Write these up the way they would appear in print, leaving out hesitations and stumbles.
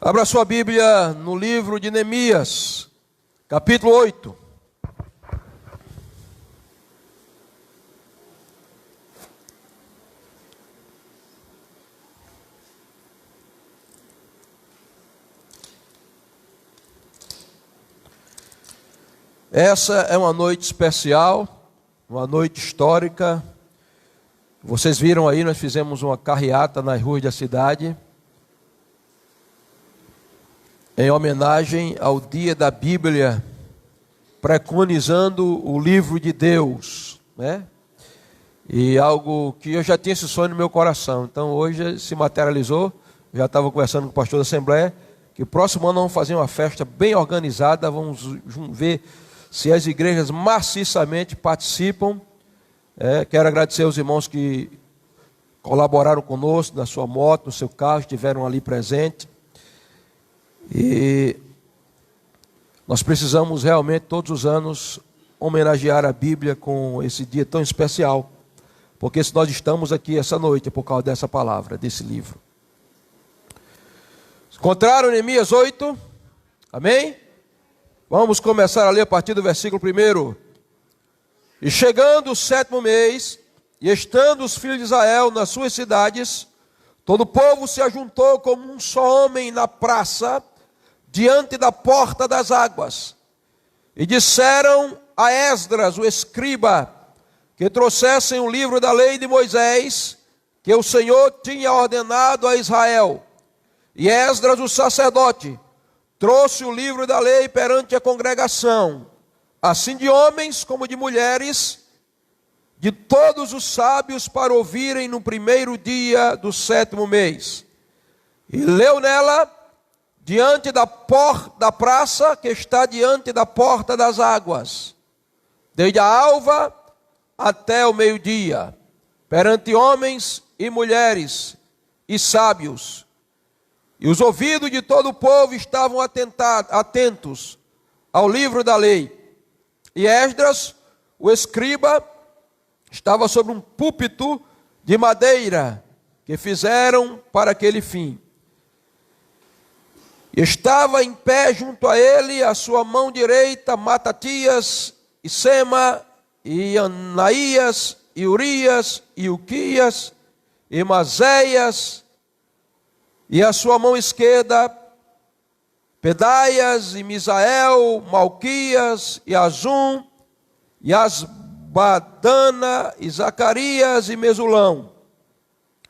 Abra sua Bíblia no livro de Neemias, capítulo 8. Essa é uma noite especial, uma noite histórica. Vocês viram aí, nós fizemos uma carreata nas ruas da cidade, em homenagem ao dia da Bíblia, preconizando o livro de Deus, né? E algo que eu já tinha esse sonho no meu coração, então hoje se materializou. Já estava conversando com o pastor da Assembleia, que próximo ano vamos fazer uma festa bem organizada, vamos ver se as igrejas maciçamente participam. Quero agradecer aos irmãos que colaboraram conosco, na sua moto, no seu carro, estiveram ali presentes. E nós precisamos realmente todos os anos homenagear a Bíblia com esse dia tão especial, porque se nós estamos aqui essa noite é por causa dessa palavra, desse livro. Encontraram Neemias 8? Amém? Vamos começar a ler a partir do versículo 1. E chegando o 7º mês, e estando os filhos de Israel nas suas cidades, todo o povo se ajuntou como um só homem na praça, diante da porta das águas, e disseram a Esdras, o escriba, que trouxessem o livro da lei de Moisés, que o Senhor tinha ordenado a Israel. E Esdras, o sacerdote, trouxe o livro da lei perante a congregação, assim de homens como de mulheres, de todos os sábios, para ouvirem no primeiro dia do 7º mês. E leu nela, diante da praça que está diante da porta das águas, desde a alva até o meio-dia, perante homens e mulheres e sábios. E os ouvidos de todo o povo estavam atentos ao livro da lei. E Esdras, o escriba, estava sobre um púlpito de madeira que fizeram para aquele fim. Estava em pé junto a ele, a sua mão direita, Matatias, e Sema, e Anaías, e Urias, e Uquias, e Mazéias, e a sua mão esquerda, Pedaias, e Misael, Malquias, e Azum, e Asbadana, e Zacarias, e Mesulão.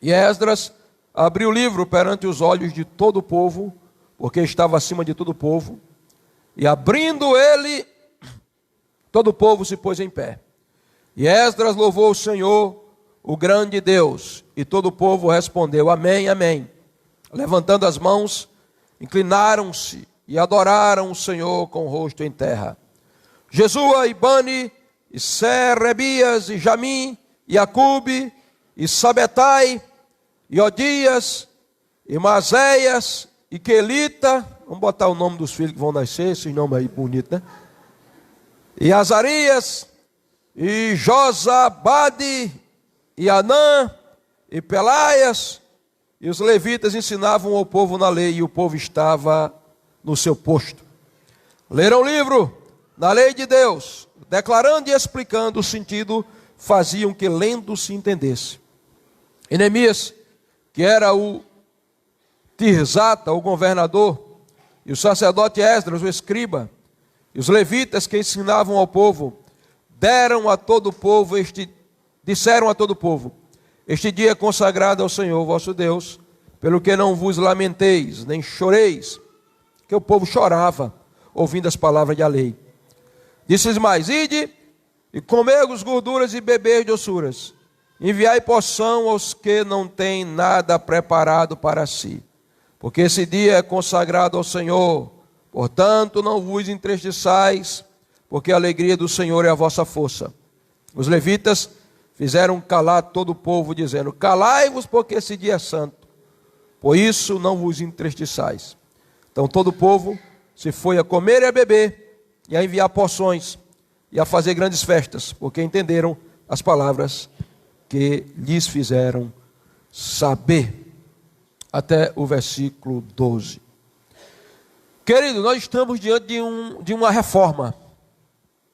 E Esdras abriu o livro perante os olhos de todo o povo, porque estava acima de todo o povo, e abrindo ele, todo o povo se pôs em pé. E Esdras louvou o Senhor, o grande Deus, e todo o povo respondeu, amém, amém. Levantando as mãos, inclinaram-se e adoraram o Senhor com o rosto em terra. Jesua e Bani, e Serebias, e Jamim, e Acube, e Sabetai, e Odias, e Mazéias, e Quelita, vamos botar o nome dos filhos que vão nascer, esses nomes aí bonitos, né? E Azarias, e Josabade, e Anã, e Pelaias, e os levitas ensinavam ao povo na lei, e o povo estava no seu posto. Leram o livro da lei de Deus, declarando e explicando o sentido, faziam que lendo se entendesse. E Neemias, que era o Tirzata, o governador, e o sacerdote Esdras, o escriba, e os levitas que ensinavam ao povo, disseram a todo o povo, este dia é consagrado ao Senhor vosso Deus, pelo que não vos lamenteis, nem choreis, que o povo chorava, ouvindo as palavras da lei. Disse-lhes mais, ide, e comei-vos gorduras e beber doçuras, enviai porção aos que não têm nada preparado para si, porque esse dia é consagrado ao Senhor, portanto não vos entristeçais, porque a alegria do Senhor é a vossa força. Os levitas fizeram calar todo o povo, dizendo, calai-vos, porque esse dia é santo, por isso não vos entristeçais. Então todo o povo se foi a comer e a beber, e a enviar porções, e a fazer grandes festas, porque entenderam as palavras que lhes fizeram saber. Até o versículo 12. Querido, nós estamos diante de uma reforma,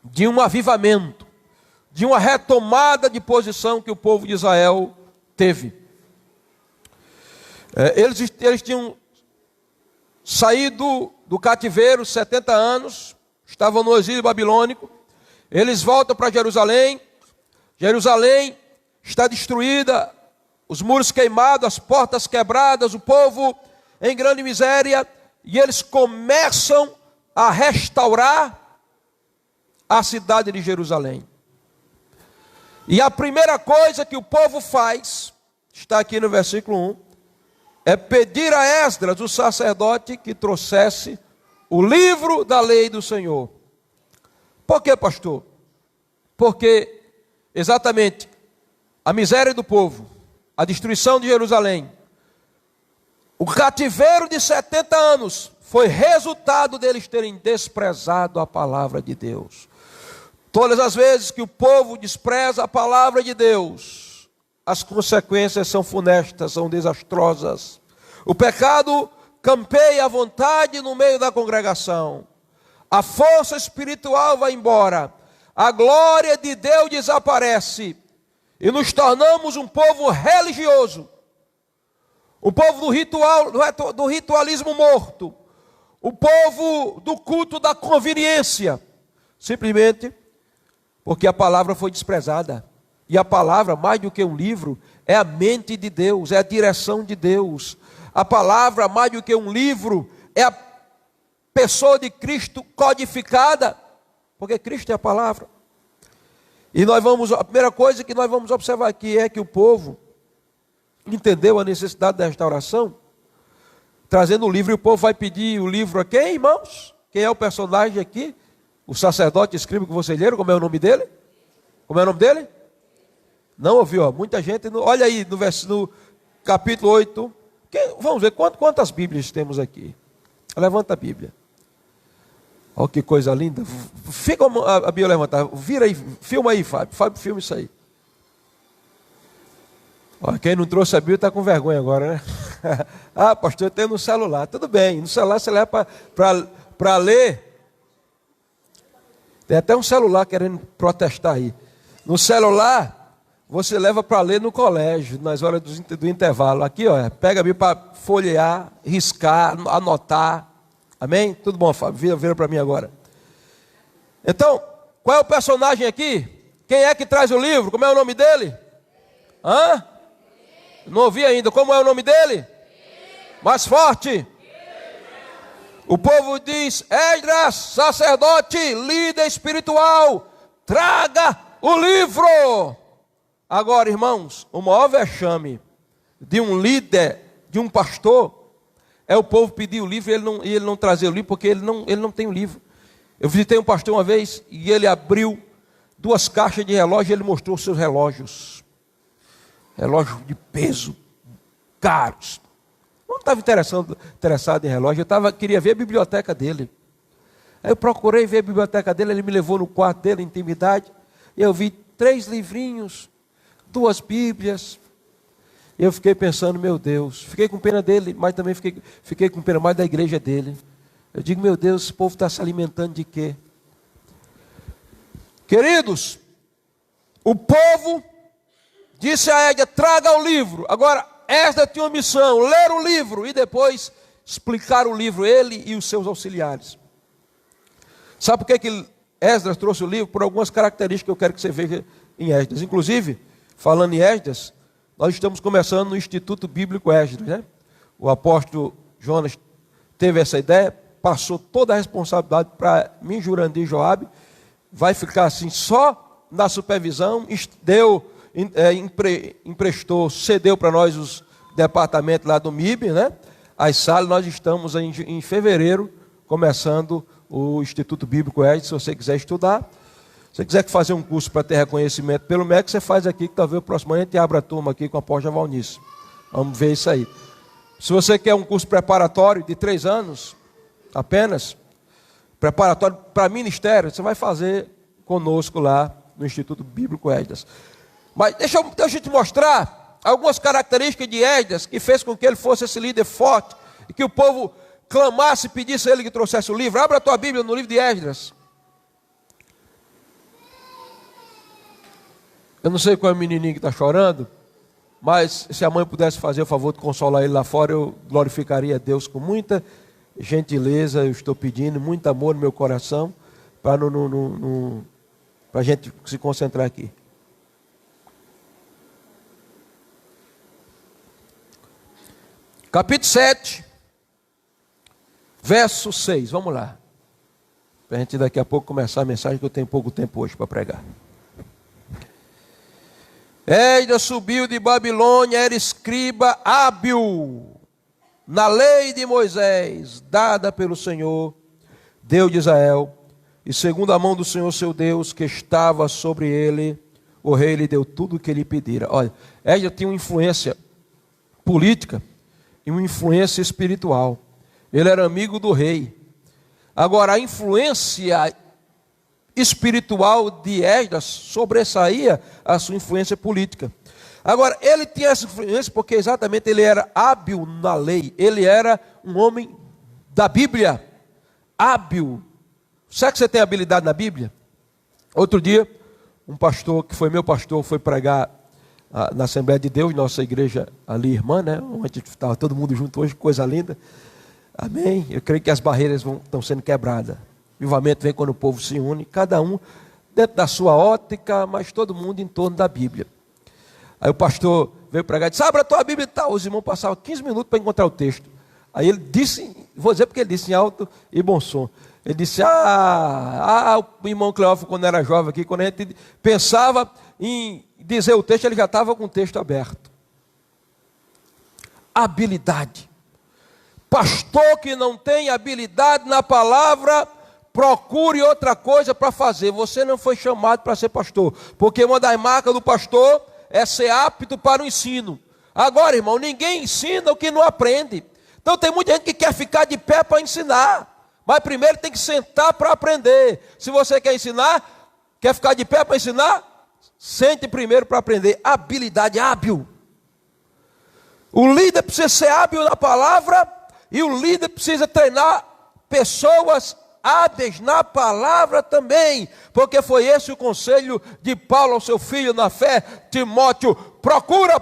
de um avivamento, de uma retomada de posição que o povo de Israel teve. Eles tinham saído do cativeiro 70 anos, estavam no exílio babilônico, eles voltam para Jerusalém. Jerusalém está destruída, os muros queimados, as portas quebradas, o povo em grande miséria, e eles começam a restaurar a cidade de Jerusalém. E a primeira coisa que o povo faz, está aqui no versículo 1, é pedir a Esdras, o sacerdote, que trouxesse o livro da lei do Senhor. Por quê, pastor? Porque exatamente a miséria do povo, a destruição de Jerusalém, o cativeiro de 70 anos foi resultado deles terem desprezado a palavra de Deus. Todas as vezes que o povo despreza a palavra de Deus, as consequências são funestas, são desastrosas. O pecado campeia à vontade no meio da congregação. A força espiritual vai embora. A glória de Deus desaparece. E nos tornamos um povo religioso. O povo do ritualismo morto. O povo do culto da conveniência. Simplesmente porque a palavra foi desprezada. E a palavra, mais do que um livro, é a mente de Deus, é a direção de Deus. A palavra, mais do que um livro, é a pessoa de Cristo codificada, porque Cristo é a palavra. E a primeira coisa que nós vamos observar aqui é que o povo entendeu a necessidade da restauração, trazendo o livro, e o povo vai pedir o livro a quem, irmãos? Quem é o personagem aqui? O sacerdote escribe que vocês leram, como é o nome dele? Como é o nome dele? Não ouviu, ó. Muita gente, olha aí no capítulo 8, vamos ver quantas Bíblias temos aqui. Levanta a Bíblia. Olha que coisa linda. Fica a Bíblia levantada. Vira aí, filma aí, Fábio. Fábio, filma isso aí. Olha, quem não trouxe a Bíblia está com vergonha agora, né? Ah, pastor, eu tenho no celular. Tudo bem, no celular você leva para ler. Tem até um celular querendo protestar aí. No celular, você leva para ler no colégio, nas horas do intervalo. Aqui, ó, pega a Bíblia para folhear, riscar, anotar. Amém? Tudo bom, Fábio? Vira para mim agora. Então, qual é o personagem aqui? Quem é que traz o livro? Como é o nome dele? Hã? Não ouvi ainda. Como é o nome dele? Mais forte. O povo diz: Esdras, sacerdote, líder espiritual, traga o livro. Agora, irmãos, o maior vexame de um líder, de um pastor, é o povo pedir o livro e ele não trazer o livro, porque ele não tem o livro. Eu visitei um pastor uma vez e ele abriu 2 caixas de relógio e ele mostrou os seus relógios. Relógios de peso, caros. Não estava interessado em relógio, queria ver a biblioteca dele. Aí eu procurei ver a biblioteca dele, ele me levou no quarto dele, intimidade, e eu vi 3 livrinhos, 2 Bíblias. E eu fiquei pensando, meu Deus, fiquei com pena dele, mas também fiquei com pena mais da igreja dele. Eu digo, meu Deus, esse povo está se alimentando de quê? Queridos, o povo disse a Esdras: traga o livro. Agora, Esdras tinha uma missão: ler o livro e depois explicar o livro, ele e os seus auxiliares. Sabe por que Esdras trouxe o livro? Por algumas características que eu quero que você veja em Esdras. Inclusive, falando em Esdras, nós estamos começando no Instituto Bíblico Esdras, né? O apóstolo Jonas teve essa ideia, passou toda a responsabilidade para mim, Jurandir e Joabe, vai ficar assim só na supervisão, cedeu para nós os departamentos lá do MIB, né? As salas, nós estamos em fevereiro, começando o Instituto Bíblico Esdras, se você quiser estudar. Se você quiser fazer um curso para ter reconhecimento pelo MEC, você faz aqui, que talvez o próximo ano a gente abra a turma aqui com a apóstolo Valnice. Vamos ver isso aí. Se você quer um curso preparatório de 3 anos, apenas, preparatório para ministério, você vai fazer conosco lá no Instituto Bíblico Esdras. Mas deixa eu te mostrar algumas características de Esdras que fez com que ele fosse esse líder forte e que o povo clamasse, pedisse a ele que trouxesse o livro. Abra a tua Bíblia no livro de Esdras. Eu não sei qual é o menininho que está chorando, mas se a mãe pudesse fazer o favor de consolar ele lá fora, eu glorificaria a Deus com muita gentileza. Eu estou pedindo muito amor no meu coração, para a gente se concentrar aqui. Capítulo 7, verso 6, vamos lá. Para a gente daqui a pouco começar a mensagem, que eu tenho pouco tempo hoje para pregar. Esdras subiu de Babilônia, era escriba hábil na lei de Moisés, dada pelo Senhor, Deus de Israel, e segundo a mão do Senhor seu Deus, que estava sobre ele, o rei lhe deu tudo o que ele pedira. Olha, Esdras tinha uma influência política e uma influência espiritual. Ele era amigo do rei. Agora, a influência espiritual de Esdras sobressaía a sua influência política. Agora, ele tinha essa influência porque exatamente ele era hábil na lei. Ele era um homem da Bíblia, hábil. Será que você tem habilidade na Bíblia? Outro dia, um pastor, que foi meu pastor, foi pregar na Assembleia de Deus, nossa igreja ali, irmã, né? Onde estava todo mundo junto hoje, coisa linda. Amém? Eu creio que as barreiras estão sendo quebradas. O avivamento vem quando o povo se une, cada um dentro da sua ótica, mas todo mundo em torno da Bíblia. Aí o pastor veio pregar e disse: abra a tua Bíblia e tal. Os irmãos passavam 15 minutos para encontrar o texto. Aí ele disse, vou dizer porque ele disse em alto e bom som. Ele disse: o irmão Cleófilo, quando era jovem aqui, quando a gente pensava em dizer o texto, ele já estava com o texto aberto. Habilidade. Pastor que não tem habilidade na palavra, procure outra coisa para fazer. Você não foi chamado para ser pastor, porque uma das marcas do pastor é ser apto para o ensino. Agora, irmão, ninguém ensina o que não aprende. Então tem muita gente que quer ficar de pé para ensinar, mas primeiro tem que sentar para aprender. Se você quer ensinar, quer ficar de pé para ensinar, sente primeiro para aprender. Habilidade, hábil. O líder precisa ser hábil na palavra, e o líder precisa treinar pessoas hábeis na palavra também, porque foi esse o conselho de Paulo ao seu filho na fé, Timóteo. Procura,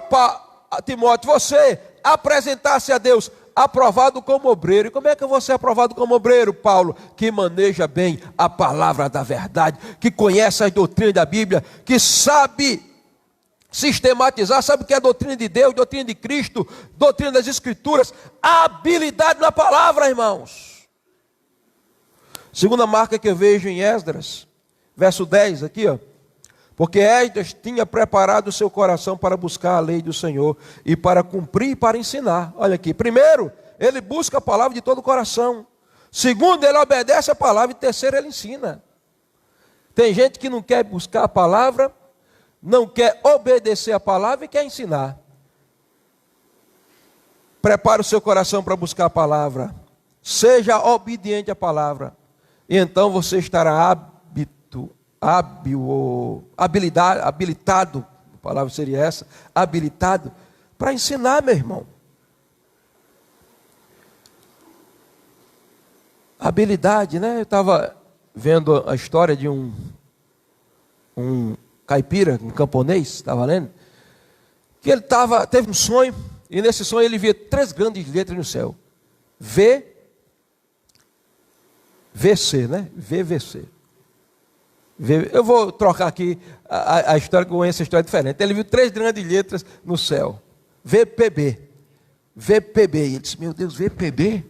Timóteo, você apresentar-se a Deus aprovado como obreiro. E como é que eu vou ser aprovado como obreiro, Paulo? Que maneja bem a palavra da verdade, que conhece as doutrinas da Bíblia, que sabe sistematizar, sabe o que é a doutrina de Deus, doutrina de Cristo, doutrina das Escrituras. Habilidade na palavra, irmãos. Segunda marca que eu vejo em Esdras, verso 10 aqui, ó. Porque Esdras tinha preparado o seu coração para buscar a lei do Senhor e para cumprir e para ensinar. Olha aqui, primeiro, ele busca a palavra de todo o coração. Segundo, ele obedece a palavra. E terceiro, ele ensina. Tem gente que não quer buscar a palavra, não quer obedecer a palavra e quer ensinar. Prepare o seu coração para buscar a palavra. Seja obediente à palavra. E então você estará habilitado, a palavra seria essa, habilitado para ensinar, meu irmão. Habilidade, né? Eu estava vendo a história de um caipira, um camponês, estava lendo, que ele teve um sonho, e nesse sonho ele via 3 grandes letras no céu. VC, né? VVC. Eu vou trocar aqui a história, que eu conheço a história diferente. Ele viu 3 grandes letras no céu. VPB. VPB. E ele disse: meu Deus, VPB?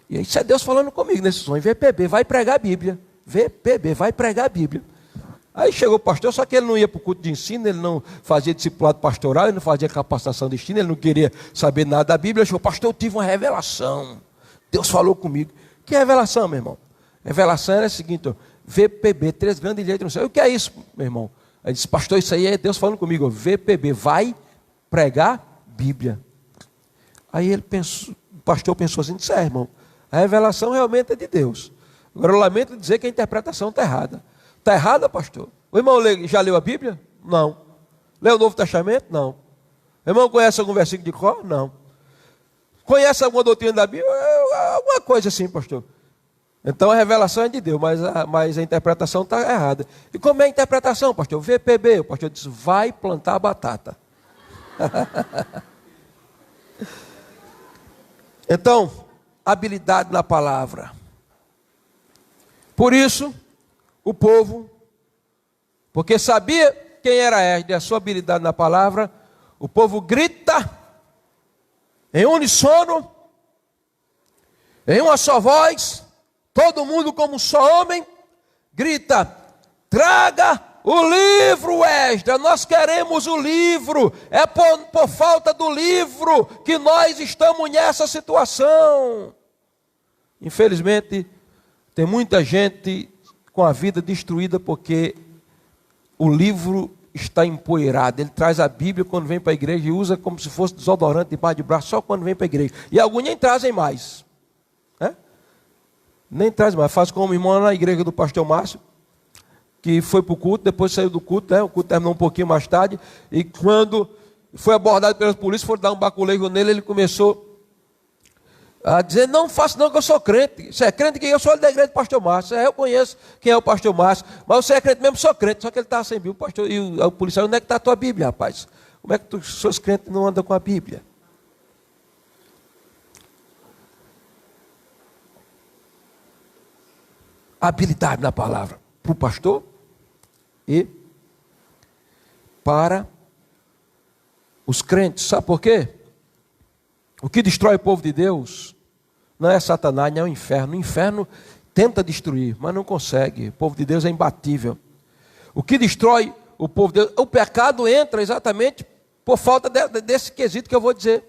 E aí, isso é Deus falando comigo nesse sonho. VPB, vai pregar a Bíblia. VPB, vai pregar a Bíblia. Aí chegou o pastor, só que ele não ia para o culto de ensino, ele não fazia discipulado pastoral, ele não fazia capacitação de ensino, ele não queria saber nada da Bíblia. Ele chegou: pastor, eu tive uma revelação. Deus falou comigo. Que revelação, meu irmão? Revelação era a seguinte: ó, VPB, 3 grandes letras no céu. O que é isso, meu irmão? Aí disse: pastor, isso aí é Deus falando comigo. Ó, VPB, vai pregar Bíblia. Aí ele pensou, o pastor pensou assim: disse: irmão, a revelação realmente é de Deus. Agora eu lamento dizer que a interpretação está errada. Está errada, pastor? O irmão já leu a Bíblia? Não. Leu o Novo Testamento? Não. O irmão conhece algum versículo de cor? Não. Conhece alguma doutrina da Bíblia? alguma coisa assim, pastor. Então a revelação é de Deus, mas a interpretação está errada. E como é a interpretação, pastor? VPB, o pastor disse, vai plantar batata. Então, habilidade na palavra. Por isso, o povo, porque sabia quem era Esdras e a sua habilidade na palavra, o povo grita em uníssono, em uma só voz, todo mundo como um só homem, grita, traga o livro, Esdras, nós queremos o livro, é por falta do livro que nós estamos nessa situação. Infelizmente, tem muita gente com a vida destruída porque o livro está empoeirado. Ele traz a Bíblia quando vem para a igreja e usa como se fosse desodorante debaixo de braço, só quando vem para a igreja. E alguns nem trazem mais. Nem traz mais. Faz como o irmão na igreja do pastor Márcio, que foi para o culto, depois saiu do culto, o culto terminou um pouquinho mais tarde, e quando foi abordado pelas polícias, foram dar um baculejo nele, ele começou a dizer, não faço não, que eu sou crente. Você é crente? Quem eu sou da igreja do pastor Márcio. Eu conheço quem é o pastor Márcio, mas você é crente mesmo? Sou crente. Só que ele estava sem Bíblia. O pastor e o policial, onde é que está a tua Bíblia, rapaz? Como é que os seus crentes não andam com a Bíblia? Habilidade na palavra para o pastor e para os crentes. Sabe por quê? O que destrói o povo de Deus não é Satanás, não é o inferno. O inferno tenta destruir, mas não consegue. O povo de Deus é imbatível. O que destrói o povo de Deus, o pecado entra exatamente por falta desse quesito que eu vou dizer.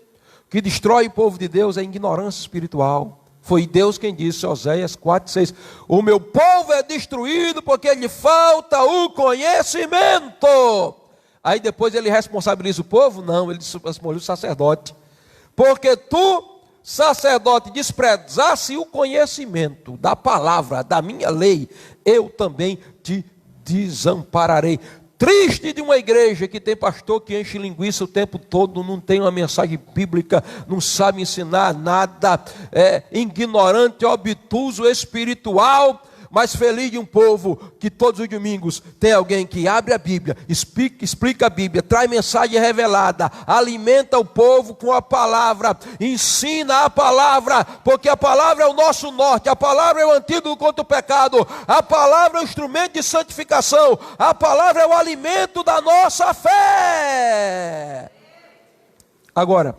O que destrói o povo de Deus é a ignorância espiritual. Foi Deus quem disse, Oséias 4:6, o meu povo é destruído porque lhe falta o conhecimento. Aí depois ele responsabiliza o povo? Não, ele responsabiliza o sacerdote. Porque tu, sacerdote, desprezasse o conhecimento da palavra, da minha lei, eu também te desampararei. Triste de uma igreja que tem pastor que enche linguiça o tempo todo, não tem uma mensagem bíblica, não sabe ensinar nada, é ignorante, obtuso, espiritual, mas feliz de um povo que todos os domingos tem alguém que abre a Bíblia, explica a Bíblia, traz mensagem revelada, alimenta o povo com a palavra, ensina a palavra, porque a palavra é o nosso norte, a palavra é o antídoto contra o pecado, a palavra é o instrumento de santificação, a palavra é o alimento da nossa fé. Agora,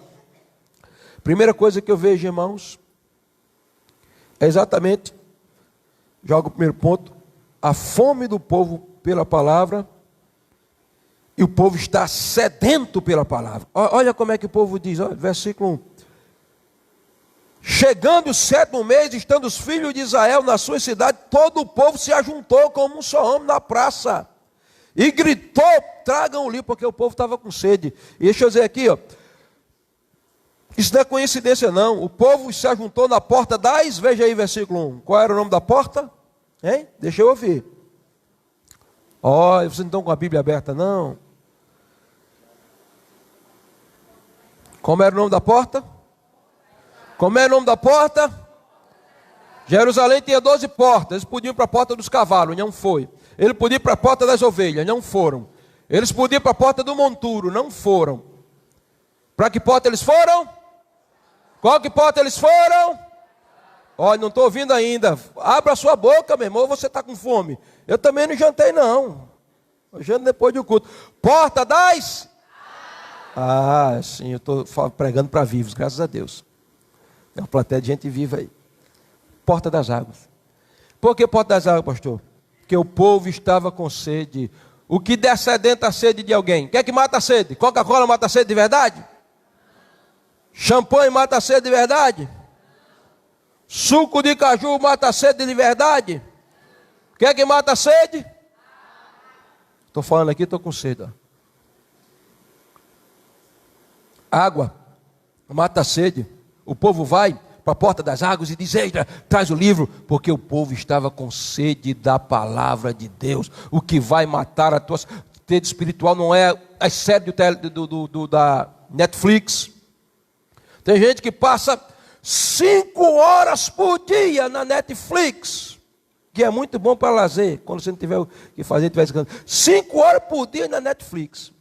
primeira coisa que eu vejo, irmãos, é exatamente, joga o primeiro ponto, a fome do povo pela palavra, e o povo está sedento pela palavra. Olha como é que o povo diz, olha, versículo 1. Chegando o 7º mês, estando os filhos de Israel na sua cidade, todo o povo se ajuntou como um só homem na praça, e gritou, tragam o livro, porque o povo estava com sede. E deixa eu dizer aqui, isso não é coincidência não, o povo se ajuntou na porta das, veja aí versículo 1, qual era o nome da porta? Hein? Deixa eu ouvir. Vocês não estão com a Bíblia aberta não? Como era o nome da porta? Como era o nome da porta? Jerusalém tinha 12 portas, eles podiam ir para a porta dos cavalos, não foi. Eles podiam ir para a porta das ovelhas, não foram. Eles podiam ir para a porta do monturo, não foram. Para que porta eles foram? Qual que porta eles foram? Olha, não estou ouvindo ainda. Abra a sua boca, meu irmão, ou você está com fome. Eu também não jantei, não. Eu janto depois do culto. Porta das... sim, eu estou pregando para vivos, graças a Deus. É uma plateia de gente viva aí. Porta das águas. Por que porta das águas, pastor? Porque o povo estava com sede. O que descedenta a sede de alguém? O que é que mata a sede? Coca-Cola mata a sede de verdade? Champanhe mata a sede de verdade? Suco de caju mata a sede de verdade? O que é que mata a sede? Estou falando aqui, estou com sede. Água mata a sede. O povo vai para a porta das águas e diz, eita, traz o livro, porque o povo estava com sede da palavra de Deus. O que vai matar a tua sede espiritual não é as séries da Netflix. Tem gente que passa 5 horas por dia na Netflix, que é muito bom para lazer, quando você não tiver o que fazer, estiver descansando. 5 horas por dia na Netflix.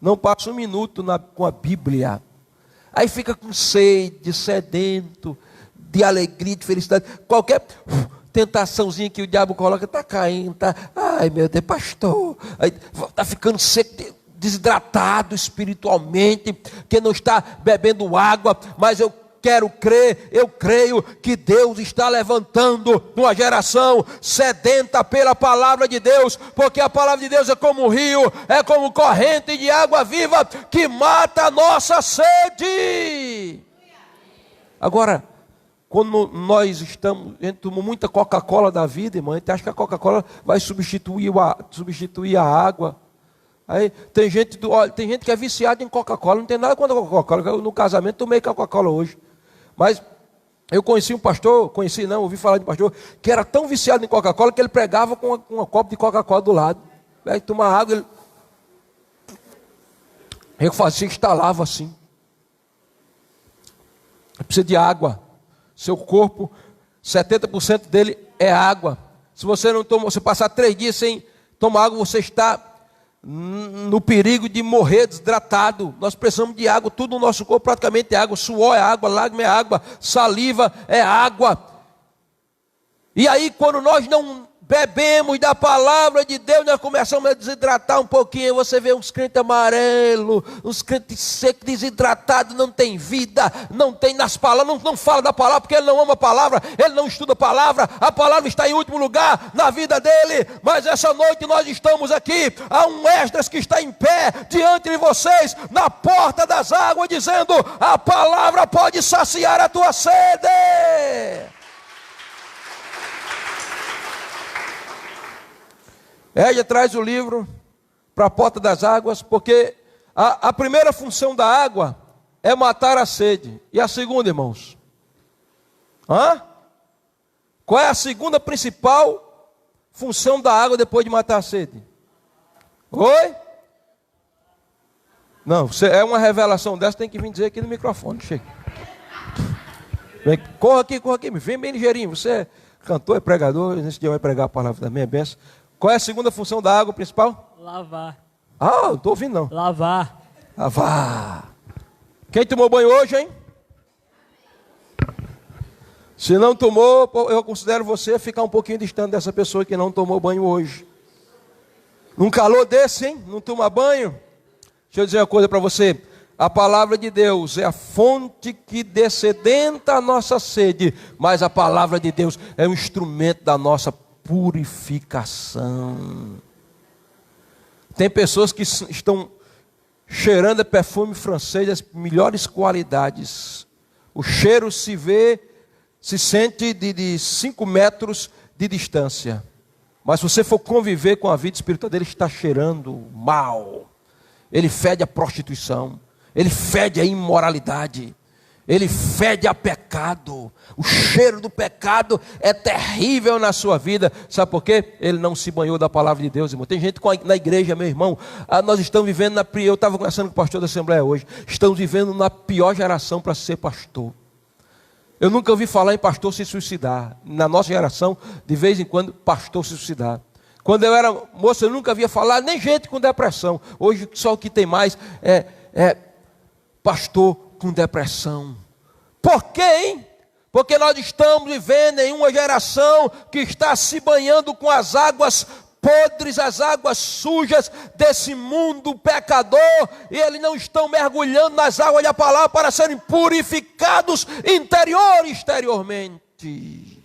Não passa um minuto com a Bíblia. Aí fica com sede, sedento, de alegria, de felicidade. Qualquer tentaçãozinha que o diabo coloca, está caindo, tá. Ai meu Deus, pastor, está ficando seco, desidratado espiritualmente, que não está bebendo água, mas eu creio que Deus está levantando uma geração sedenta pela palavra de Deus, porque a palavra de Deus é como um rio, é como corrente de água viva que mata a nossa sede. Agora, quando nós estamos, a gente toma muita Coca-Cola da vida, irmão, a gente acha que a Coca-Cola vai substituir a água. Aí tem gente que é viciada em Coca-Cola, não tem nada contra a Coca-Cola. No casamento tomei Coca-Cola hoje. Mas eu conheci um pastor, ouvi falar de um pastor, que era tão viciado em Coca-Cola que ele pregava com uma copa de Coca-Cola do lado. Aí tomar água, ele fazia, instalava assim. Precisa de água. Seu corpo, 70% dele é água. Se você não toma, você passar 3 dias sem tomar água, você está no perigo de morrer desidratado. Nós precisamos de água, tudo no nosso corpo praticamente é água. Suor é água, lágrima é água, saliva é água. E aí quando nós não bebemos da palavra de Deus, nós começamos a desidratar um pouquinho. Você vê uns crentes amarelos, uns crentes secos, desidratados, não tem vida, não tem nas palavras, não fala da palavra, porque ele não ama a palavra, ele não estuda a palavra está em último lugar na vida dele. Mas essa noite nós estamos aqui, há um Esdras que está em pé diante de vocês, na porta das águas, dizendo: a palavra pode saciar a tua sede. Ela traz o livro para a porta das águas, porque a primeira função da água é matar a sede. E a segunda, irmãos? Qual é a segunda principal função da água depois de matar a sede? Oi? Não, é uma revelação dessa, tem que vir dizer aqui no microfone. Chega. Corra aqui, vem bem ligeirinho. Você é cantor, é pregador, nesse dia vai pregar a palavra também, é benção. Qual é a segunda função da água principal? Lavar. Não estou ouvindo não. Lavar. Quem tomou banho hoje, hein? Se não tomou, eu considero você ficar um pouquinho distante dessa pessoa que não tomou banho hoje. Num calor desse, hein? Não toma banho? Deixa eu dizer uma coisa para você. A palavra de Deus é a fonte que dessedenta a nossa sede, mas a palavra de Deus é um instrumento da nossa purificação. Tem pessoas que estão cheirando perfume francês das melhores qualidades. O cheiro se sente de 5 metros de distância. Mas se você for conviver com a vida espiritual dele, está cheirando mal. Ele fede a prostituição, ele fede a imoralidade, ele fede a pecado. O cheiro do pecado é terrível na sua vida. Sabe por quê? Ele não se banhou da palavra de Deus, irmão. Tem gente na igreja, meu irmão. Nós estamos vivendo eu estava conversando com o pastor da Assembleia hoje. Estamos vivendo na pior geração para ser pastor. Eu nunca ouvi falar em pastor se suicidar. Na nossa geração, de vez em quando, pastor se suicidar. Quando eu era moço, eu nunca havia falar, nem gente com depressão. Hoje, só o que tem mais é pastor com depressão. Por quê, hein? Porque nós estamos vivendo em uma geração que está se banhando com as águas podres, as águas sujas desse mundo pecador, e eles não estão mergulhando nas águas da palavra para serem purificados interior e exteriormente.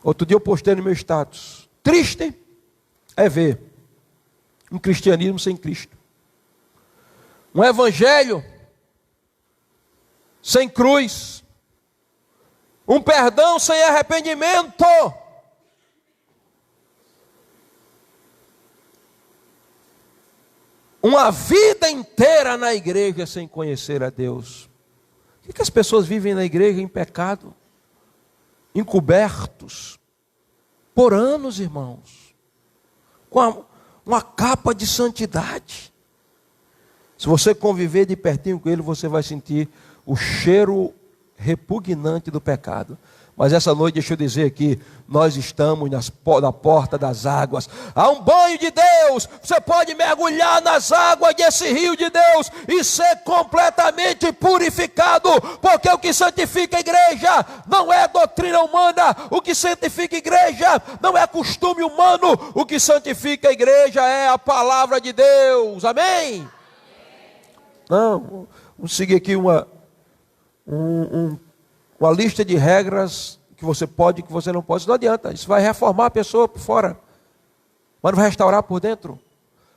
Outro dia eu postei no meu status: triste é ver um cristianismo sem Cristo, um evangelho sem cruz, um perdão sem arrependimento, uma vida inteira na igreja sem conhecer a Deus. Por que as pessoas vivem na igreja em pecado, encobertos, por anos, irmãos, com uma capa de santidade? Se você conviver de pertinho com ele, você vai sentir o cheiro repugnante do pecado. Mas essa noite, deixa eu dizer aqui, nós estamos na porta das águas. Há um banho de Deus. Você pode mergulhar nas águas desse rio de Deus e ser completamente purificado. Porque o que santifica a igreja não é doutrina humana. O que santifica a igreja não é costume humano. O que santifica a igreja é a palavra de Deus. Amém? Não, vamos seguir aqui uma lista de regras que você pode e que você não pode. Isso não adianta, isso vai reformar a pessoa por fora, mas não vai restaurar por dentro.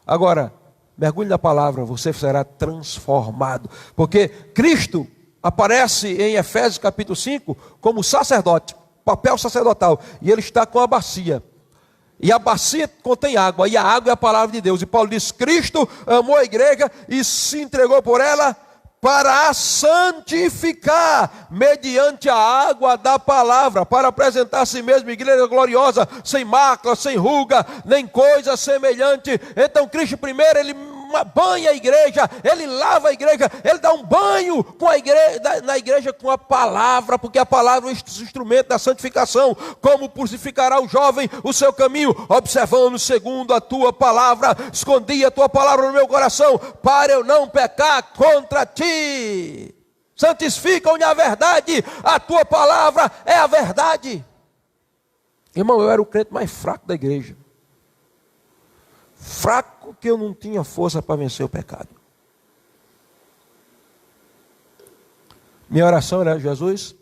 Agora, mergulhe na palavra, você será transformado, porque Cristo aparece em Efésios capítulo 5 como sacerdote, papel sacerdotal, e ele está com a bacia, e a bacia contém água, e a água é a palavra de Deus, e Paulo diz, Cristo amou a igreja e se entregou por ela, para a santificar, mediante a água da palavra, para apresentar a si mesmo igreja gloriosa, sem mácula, sem ruga, nem coisa semelhante. Então Cristo primeiro, ele banha a igreja, ele lava a igreja, ele dá um banho com a igreja, na igreja com a palavra, porque a palavra é o instrumento da santificação. Como purificará o jovem o seu caminho? Observando segundo a tua palavra. Escondi a tua palavra no meu coração, para eu não pecar contra ti. Santificam-me a verdade, a tua palavra é a verdade. Irmão, eu era o crente mais fraco da igreja. Fraco que eu não tinha força para vencer o pecado. Minha oração era, Jesus,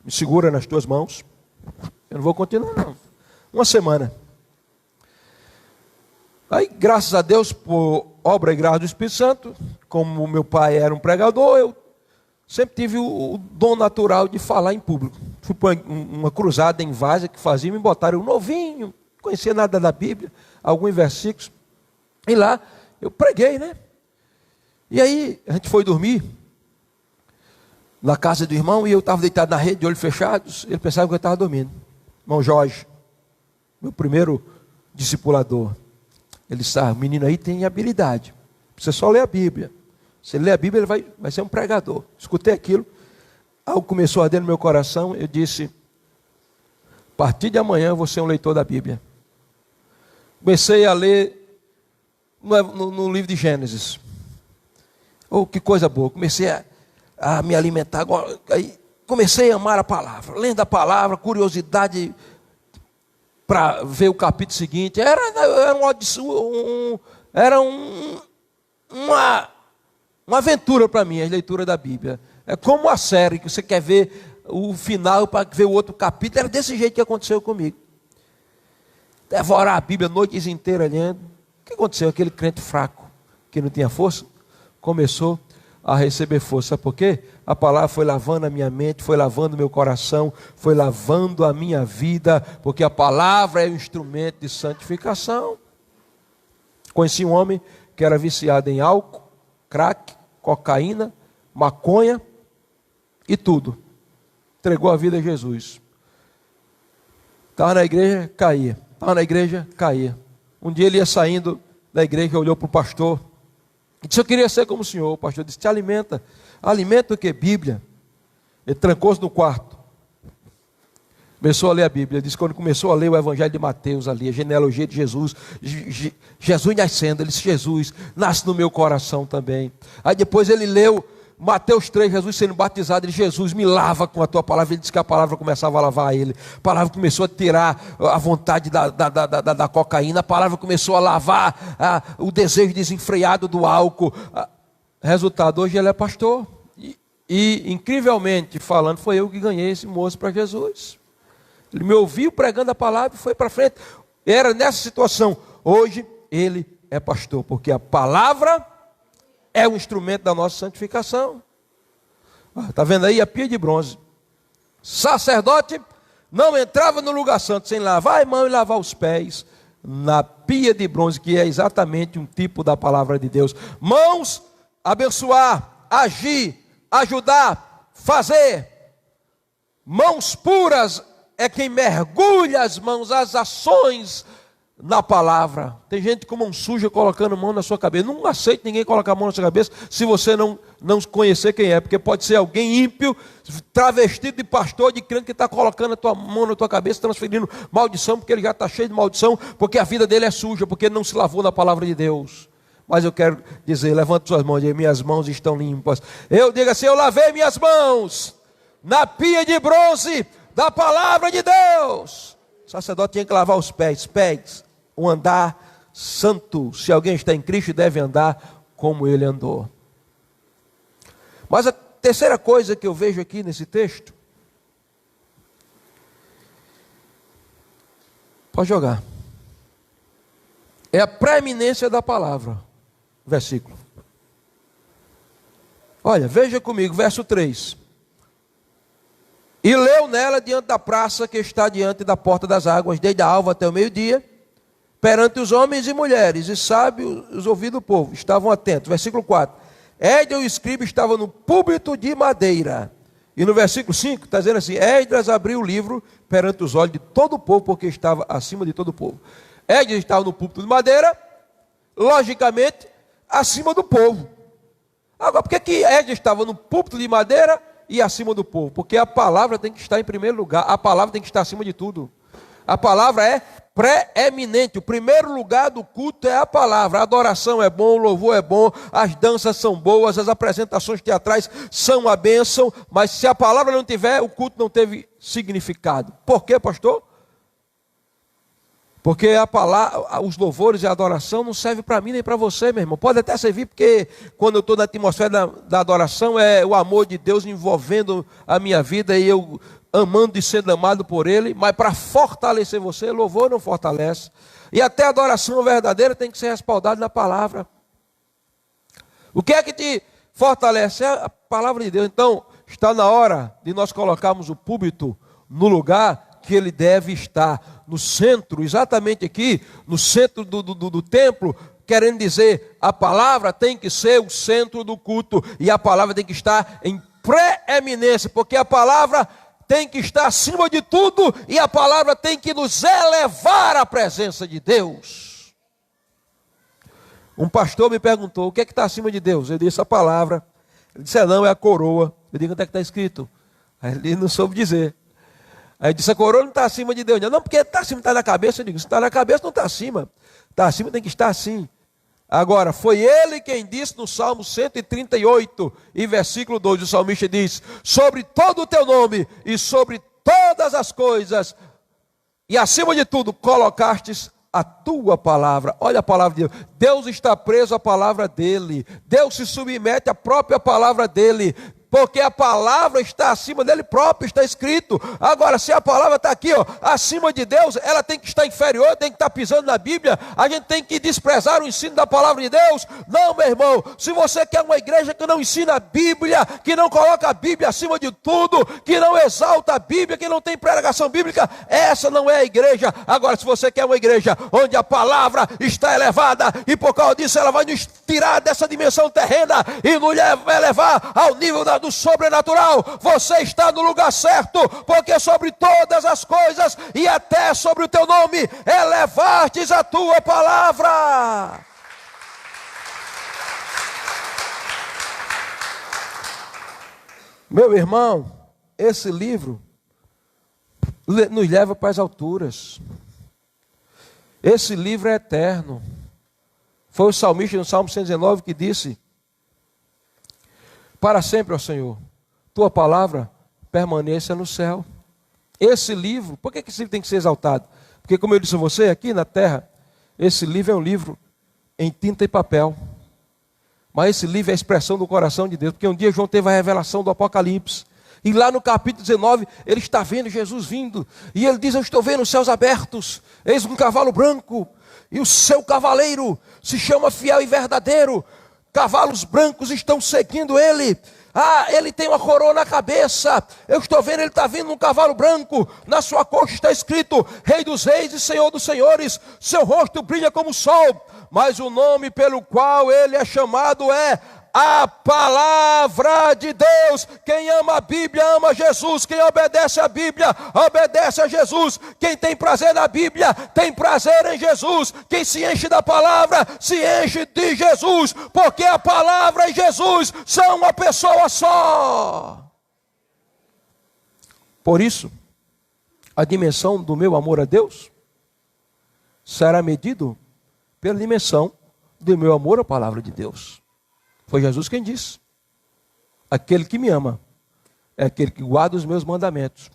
me segura nas tuas mãos. Eu não vou continuar não. Uma semana. Aí, graças a Deus, por obra e graça do Espírito Santo, como meu pai era um pregador, eu sempre tive o dom natural de falar em público. Fui para uma cruzada em Várzea que fazia, me botaram novinho, não conhecia nada da Bíblia, alguns versículos, e lá eu preguei, né? E aí a gente foi dormir na casa do irmão, e eu estava deitado na rede, de olhos fechados, ele pensava que eu estava dormindo. Irmão Jorge, meu primeiro discipulador, ele disse, o menino aí tem habilidade, você só lê a Bíblia. Se ele ler a Bíblia, ele vai ser um pregador. Escutei aquilo, algo começou a arder no meu coração, eu disse, a partir de amanhã eu vou ser um leitor da Bíblia. Comecei a ler no livro de Gênesis. Oh, que coisa boa, comecei a me alimentar, agora, aí comecei a amar a palavra, lendo a palavra, curiosidade para ver o capítulo seguinte, era uma aventura para mim, a leitura da Bíblia. É como uma série que você quer ver o final para ver o outro capítulo. Era desse jeito que aconteceu comigo. Devorar a Bíblia noites inteiras lendo. O que aconteceu? Aquele crente fraco, que não tinha força, começou a receber força. Sabe por quê? A palavra foi lavando a minha mente, foi lavando o meu coração, foi lavando a minha vida, porque a palavra é um instrumento de santificação. Conheci um homem que era viciado em álcool, crack, cocaína, maconha e tudo. Entregou a vida a Jesus. Estava na igreja, caía. Estava na igreja, caía. Um dia ele ia saindo da igreja, olhou para o pastor e disse, eu queria ser como o senhor. O pastor disse, te alimenta. Alimenta o que? Bíblia. Ele trancou-se no quarto. Começou a ler a Bíblia. Ele disse, quando começou a ler o Evangelho de Mateus ali, a genealogia de Jesus, Jesus nascendo, ele disse, Jesus, nasce no meu coração também. Aí depois ele leu Mateus 3, Jesus sendo batizado, ele disse, Jesus, me lava com a tua palavra. Ele disse que a palavra começava a lavar ele. A palavra começou a tirar a vontade da cocaína. A palavra começou a lavar o desejo desenfreado do álcool. Resultado, hoje ele é pastor. E incrivelmente falando, foi eu que ganhei esse moço para Jesus. Ele me ouviu pregando a palavra e foi para frente. Era nessa situação. Hoje ele é pastor, porque a palavra é um instrumento da nossa santificação. Está vendo aí a pia de bronze. Sacerdote não entrava no lugar santo sem lavar a mão e lavar os pés na pia de bronze, que é exatamente um tipo da palavra de Deus. Mãos, abençoar, agir, ajudar, fazer. Mãos puras é quem mergulha as mãos, as ações na palavra. Tem gente com mão suja colocando mão na sua cabeça. Não aceite ninguém colocar a mão na sua cabeça se você não conhecer quem é, porque pode ser alguém ímpio, travestido de pastor, de crente, que está colocando a tua mão na tua cabeça, transferindo maldição, porque ele já está cheio de maldição, porque a vida dele é suja, porque ele não se lavou na palavra de Deus. Mas eu quero dizer, levante suas mãos, diga, minhas mãos estão limpas. Eu digo assim, eu lavei minhas mãos na pia de bronze da palavra de Deus. O sacerdote tinha que lavar os pés, um andar santo. Se alguém está em Cristo, deve andar como ele andou. Mas a terceira coisa que eu vejo aqui nesse texto, pode jogar, é a preeminência da palavra. Versículo. Olha, veja comigo, verso 3. E leu nela diante da praça que está diante da porta das águas, desde a alva até o meio-dia, perante os homens e mulheres, e sábios os ouvidos do povo, estavam atentos. Versículo 4. Esdras, o escriba, estava no púlpito de madeira. E no versículo 5, está dizendo assim, Esdras abriu o livro perante os olhos de todo o povo, porque estava acima de todo o povo. Esdras estava no púlpito de madeira, logicamente, acima do povo. Agora, por que Esdras estava no púlpito de madeira e acima do povo? Porque a palavra tem que estar em primeiro lugar, a palavra tem que estar acima de tudo. A palavra é preeminente, o primeiro lugar do culto é a palavra. A adoração é bom, o louvor é bom, as danças são boas, as apresentações teatrais são a bênção, mas se a palavra não tiver, o culto não teve significado. Por quê, pastor? Porque a palavra, os louvores e a adoração não servem para mim nem para você, meu irmão. Pode até servir, porque quando eu estou na atmosfera da adoração, é o amor de Deus envolvendo a minha vida e eu amando e sendo amado por Ele. Mas para fortalecer você, louvor não fortalece. E até a adoração verdadeira tem que ser respaldada na palavra. O que é que te fortalece? É a palavra de Deus. Então, está na hora de nós colocarmos o púlpito no lugar que ele deve estar, no centro, exatamente aqui, no centro do templo, querendo dizer, a palavra tem que ser o centro do culto, e a palavra tem que estar em preeminência, porque a palavra tem que estar acima de tudo, e a palavra tem que nos elevar à presença de Deus. Um pastor me perguntou, o que é que está acima de Deus? Eu disse, a palavra. Ele disse, não, é a coroa. Eu disse, onde é que está escrito? Aí ele não soube dizer. Aí disse, a coroa não está acima de Deus. Não, porque está acima, está na cabeça. Eu digo, se está na cabeça, não está acima. Está acima, tem que estar assim. Agora, foi ele quem disse no Salmo 138, e versículo 2, o salmista diz, sobre todo o teu nome e sobre todas as coisas, e acima de tudo, colocastes a tua palavra. Olha a palavra de Deus. Deus está preso à palavra dele. Deus se submete à própria palavra dele, porque a palavra está acima dele próprio, está escrito. Agora, se a palavra está aqui, ó, acima de Deus, ela tem que estar inferior, tem que estar pisando na Bíblia, a gente tem que desprezar o ensino da palavra de Deus. Não, meu irmão, se você quer uma igreja que não ensina a Bíblia, que não coloca a Bíblia acima de tudo, que não exalta a Bíblia, que não tem pregação bíblica, essa não é a igreja. Agora, se você quer uma igreja onde a palavra está elevada, e por causa disso ela vai nos tirar dessa dimensão terrena, e nos vai levar ao nível do sobrenatural, você está no lugar certo, porque sobre todas as coisas e até sobre o teu nome elevastes a tua palavra. Meu irmão, esse livro nos leva para as alturas. Esse livro é eterno. Foi o salmista no Salmo 119 que disse, para sempre, ó Senhor, tua palavra permaneça no céu. Esse livro, por que esse livro tem que ser exaltado? Porque, como eu disse a você, aqui na terra, esse livro é um livro em tinta e papel. Mas esse livro é a expressão do coração de Deus. Porque um dia João teve a revelação do Apocalipse. E lá no capítulo 19, ele está vendo Jesus vindo. E ele diz, eu estou vendo os céus abertos. Eis um cavalo branco. E o seu cavaleiro se chama Fiel e Verdadeiro. Cavalos brancos estão seguindo ele. Ah, ele tem uma coroa na cabeça. Eu estou vendo, ele está vindo num cavalo branco. Na sua coxa está escrito, Rei dos Reis e Senhor dos Senhores. Seu rosto brilha como o sol. Mas o nome pelo qual ele é chamado é a palavra de Deus. Quem ama a Bíblia, ama Jesus. Quem obedece a Bíblia, obedece a Jesus. Quem tem prazer na Bíblia, tem prazer em Jesus. Quem se enche da palavra, se enche de Jesus. Porque a palavra e Jesus são uma pessoa só. Por isso, a dimensão do meu amor a Deus será medido pela dimensão do meu amor à palavra de Deus. Foi Jesus quem disse: aquele que me ama é aquele que guarda os meus mandamentos.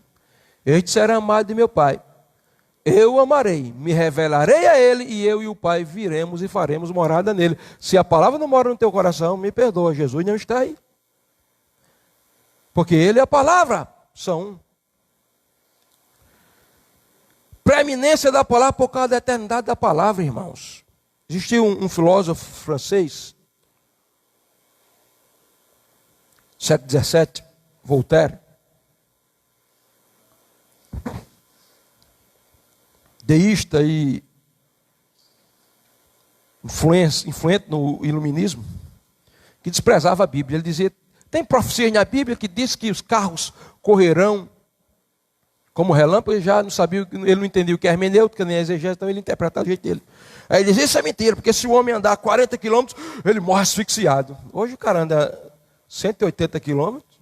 Este será amado de meu Pai. Eu o amarei, me revelarei a ele, e eu e o Pai viremos e faremos morada nele. Se a palavra não mora no teu coração, me perdoa, Jesus não está aí. Porque ele e a palavra são um. Preeminência da palavra por causa da eternidade da palavra, irmãos. Existiu um filósofo francês, século XVII, Voltaire, deísta e influente no iluminismo, que desprezava a Bíblia. Ele dizia: tem profecia na Bíblia que diz que os carros correrão como relâmpago. Ele já não sabia, ele não entendia o que é hermenêutica, nem exegese, então ele interpretava do jeito dele. Aí ele dizia: isso é mentira, porque se o homem andar 40 quilômetros, ele morre asfixiado. Hoje o cara anda 180 quilômetros,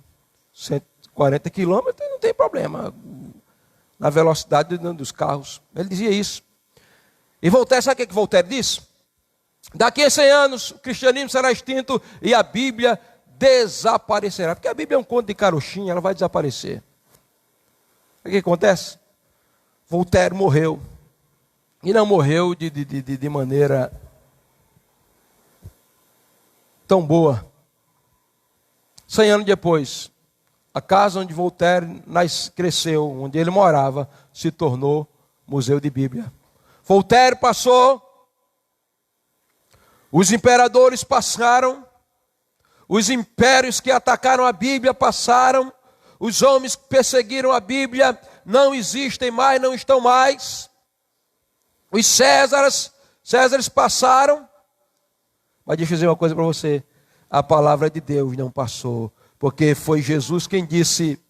140 quilômetros, e não tem problema na velocidade dos carros. Ele dizia isso. E Voltaire, sabe o que Voltaire disse? Daqui a 100 anos, o cristianismo será extinto e a Bíblia desaparecerá. Porque a Bíblia é um conto de carochinha, ela vai desaparecer. O que acontece? Voltaire morreu. E não morreu de maneira tão boa. 100 anos depois, a casa onde Voltaire cresceu, onde ele morava, se tornou museu de Bíblia. Voltaire passou, os imperadores passaram, os impérios que atacaram a Bíblia passaram, os homens que perseguiram a Bíblia não existem mais, não estão mais. Os Césares passaram. Mas deixa eu dizer uma coisa para você: a palavra de Deus não passou, porque foi Jesus quem disse: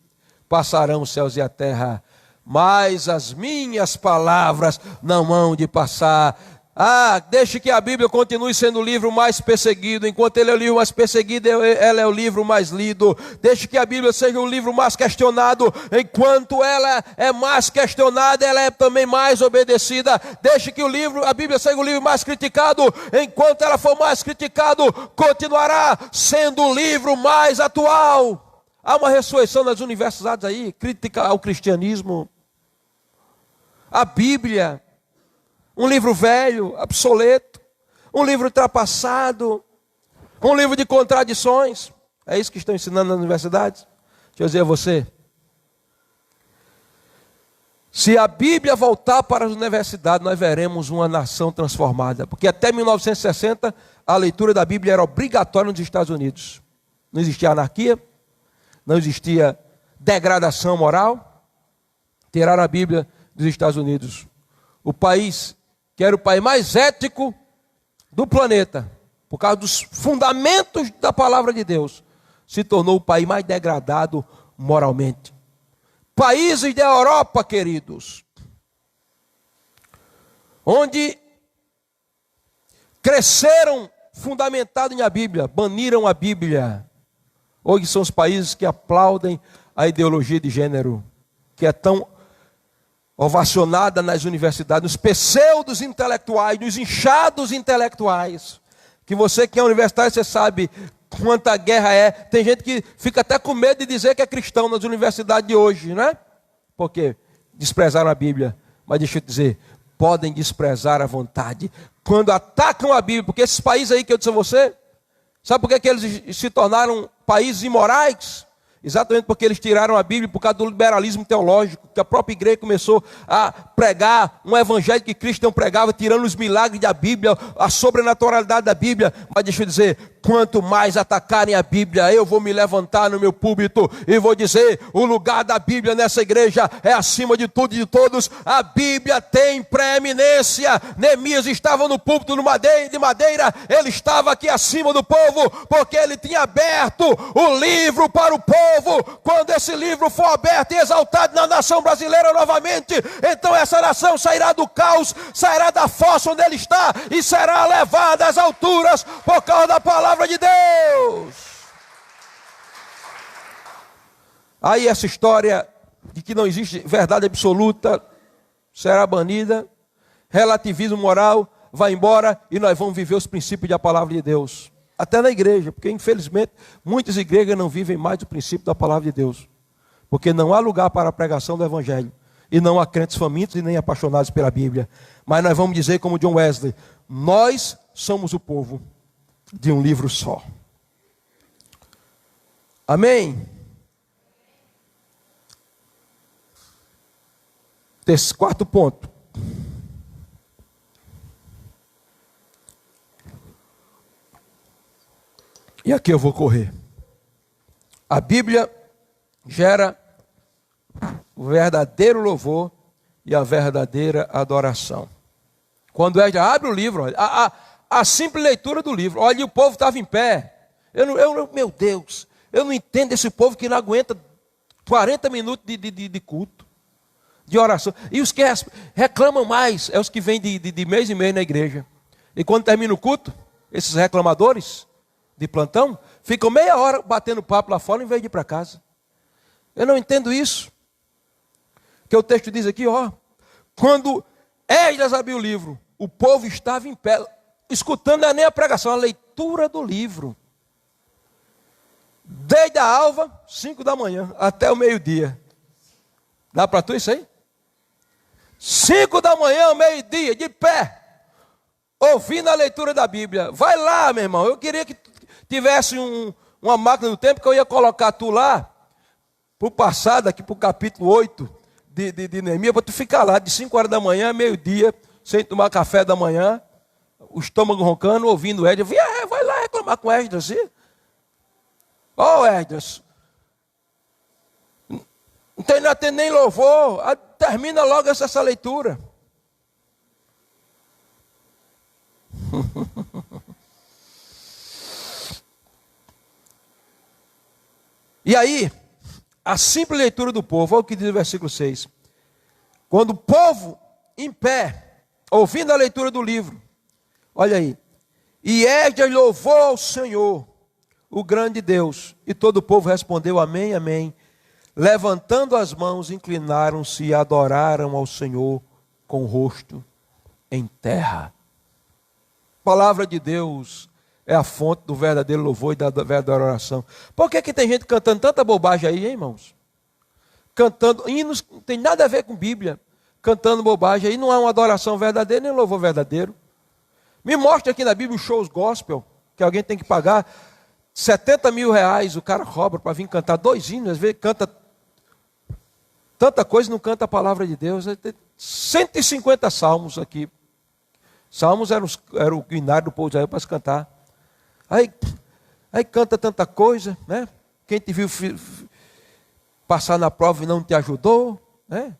passarão os céus e a terra, mas as minhas palavras não hão de passar. Deixe que a Bíblia continue sendo o livro mais perseguido. Enquanto ele é o livro mais perseguido, ela é o livro mais lido. Deixe que a Bíblia seja o livro mais questionado. Enquanto ela é mais questionada, ela é também mais obedecida. Deixe que a Bíblia seja o livro mais criticado. Enquanto ela for mais criticado, continuará sendo o livro mais atual. Há uma ressurreição nas universidades aí, crítica ao cristianismo. A Bíblia, um livro velho, obsoleto, um livro ultrapassado, um livro de contradições. É isso que estão ensinando nas universidades? Deixa eu dizer a você: se a Bíblia voltar para as universidades, nós veremos uma nação transformada. Porque até 1960, a leitura da Bíblia era obrigatória nos Estados Unidos. Não existia anarquia, não existia degradação moral. Tiraram a Bíblia dos Estados Unidos. O país que era o país mais ético do planeta, por causa dos fundamentos da palavra de Deus, se tornou o país mais degradado moralmente. Países da Europa, queridos, onde cresceram fundamentados na Bíblia, baniram a Bíblia. Hoje são os países que aplaudem a ideologia de gênero, que é tão ovacionada nas universidades, nos pseudos intelectuais, nos inchados intelectuais, que você que é universitário, você sabe quanta guerra é. Tem gente que fica até com medo de dizer que é cristão nas universidades de hoje, né? Porque desprezaram a Bíblia. Mas deixa eu te dizer, podem desprezar a vontade quando atacam a Bíblia, porque esses países aí que eu disse a você, sabe por que eles se tornaram países imorais? Exatamente porque eles tiraram a Bíblia por causa do liberalismo teológico, que a própria igreja começou a pregar um evangelho que Cristo não pregava, tirando os milagres da Bíblia, a sobrenaturalidade da Bíblia. Mas deixa eu dizer, quanto mais atacarem a Bíblia, eu vou me levantar no meu púlpito e vou dizer, o lugar da Bíblia nessa igreja é acima de tudo e de todos. A Bíblia tem preeminência. Neemias estava no púlpito de madeira, ele estava aqui acima do povo, porque ele tinha aberto o livro para o povo. Quando esse livro for aberto e exaltado na nação brasileira novamente, então essa nação sairá do caos, sairá da fossa onde ele está e será levada às alturas por causa da palavra de Deus. Aí essa história de que não existe verdade absoluta será banida, relativismo moral vai embora e nós vamos viver os princípios da palavra de Deus. Até na igreja, porque infelizmente muitas igrejas não vivem mais o princípio da palavra de Deus. Porque não há lugar para a pregação do evangelho. E não há crentes famintos e nem apaixonados pela Bíblia. Mas nós vamos dizer como John Wesley, nós somos o povo de um livro só. Amém? Esse quarto ponto. E aqui eu vou correr. A Bíblia gera o verdadeiro louvor e a verdadeira adoração. Quando Esdras abre o livro, olha, a simples leitura do livro, olha, o povo estava em pé. Meu Deus, eu não entendo esse povo que não aguenta 40 minutos de culto, de oração. E os que reclamam mais, é os que vêm de mês em mês na igreja. E quando termina o culto, esses reclamadores de plantão, ficam meia hora batendo papo lá fora em vez de ir para casa. Eu não entendo isso. Que o texto diz aqui, ó, quando Esdras abriu o livro, o povo estava em pé, escutando nem a pregação, a leitura do livro. Desde a alva, 5 da manhã, até o meio-dia. Dá para tu isso aí? 5 da manhã, meio-dia, de pé, ouvindo a leitura da Bíblia. Vai lá, meu irmão, eu queria que tivesse uma máquina do tempo que eu ia colocar tu lá, para o passado, aqui para o capítulo 8 de Neemias, para tu ficar lá de 5 horas da manhã, meio-dia, sem tomar café da manhã, o estômago roncando, ouvindo Esdras. Vai lá reclamar com Esdras, assim. Ó, Esdras, não tem nem louvor, termina logo essa leitura. E aí, a simples leitura do povo, olha o que diz o versículo 6. Quando o povo em pé, ouvindo a leitura do livro, olha aí, e Esdras louvou ao Senhor, o grande Deus, e todo o povo respondeu amém, amém. Levantando as mãos, inclinaram-se e adoraram ao Senhor com o rosto em terra. A palavra de Deus é a fonte do verdadeiro louvor e da verdadeira oração. Por que tem gente cantando tanta bobagem aí, hein, irmãos? Cantando hinos, não tem nada a ver com Bíblia. Cantando bobagem aí, não há uma adoração verdadeira, nem um louvor verdadeiro. Me mostra aqui na Bíblia os shows gospel, que alguém tem que pagar 70 mil reais, o cara cobra para vir cantar 2 hinos, às vezes canta tanta coisa e não canta a palavra de Deus. 150 salmos aqui. Salmos era o guinário do povo de Israel para se cantar. Aí canta tanta coisa, né? Quem te viu passar na prova e não te ajudou, né?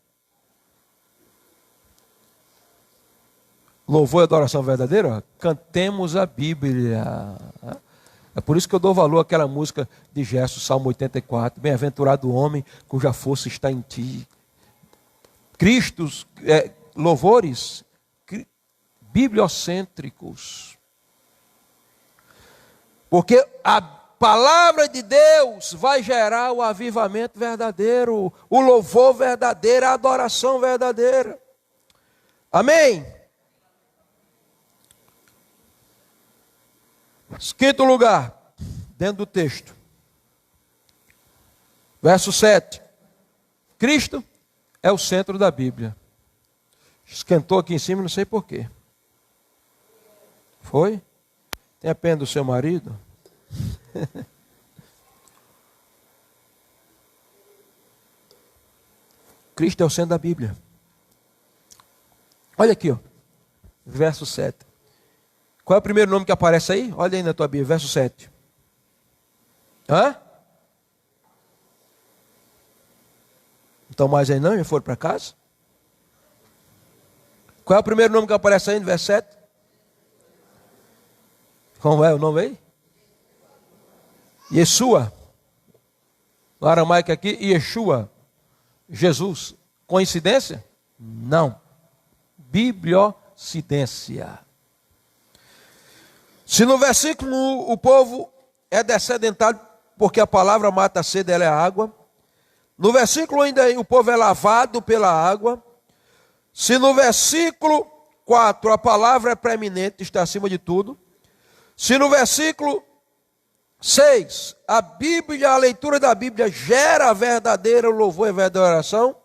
Louvor e adoração verdadeira, cantemos a Bíblia. É por isso que eu dou valor àquela música de Gerson, Salmo 84. Bem-aventurado o homem cuja força está em ti. Louvores bibliocêntricos. Porque a palavra de Deus vai gerar o avivamento verdadeiro, o louvor verdadeiro, a adoração verdadeira. Amém? Quinto lugar, dentro do texto. Verso 7. Cristo é o centro da Bíblia. Esquentou aqui em cima, não sei porquê. Foi? Tem a pena do seu marido? Cristo é o centro da Bíblia. Olha aqui, ó, verso 7. Qual é o primeiro nome que aparece aí? Olha aí na tua Bíblia, verso 7. Hã? Não estão mais aí não? Já foram para casa? Qual é o primeiro nome que aparece aí no verso 7? Como é o nome aí? Yeshua. No aramaico aqui, Yeshua. Jesus. Coincidência? Não. Bibliocidência. Se no versículo 1 o povo é descedentário porque a palavra mata a sede, ela é a água. No versículo ainda o povo é lavado pela água. Se no versículo 4 a palavra é preeminente, está acima de tudo. Se no versículo 6 a Bíblia, a leitura da Bíblia gera a verdadeira louvor e a verdadeira oração.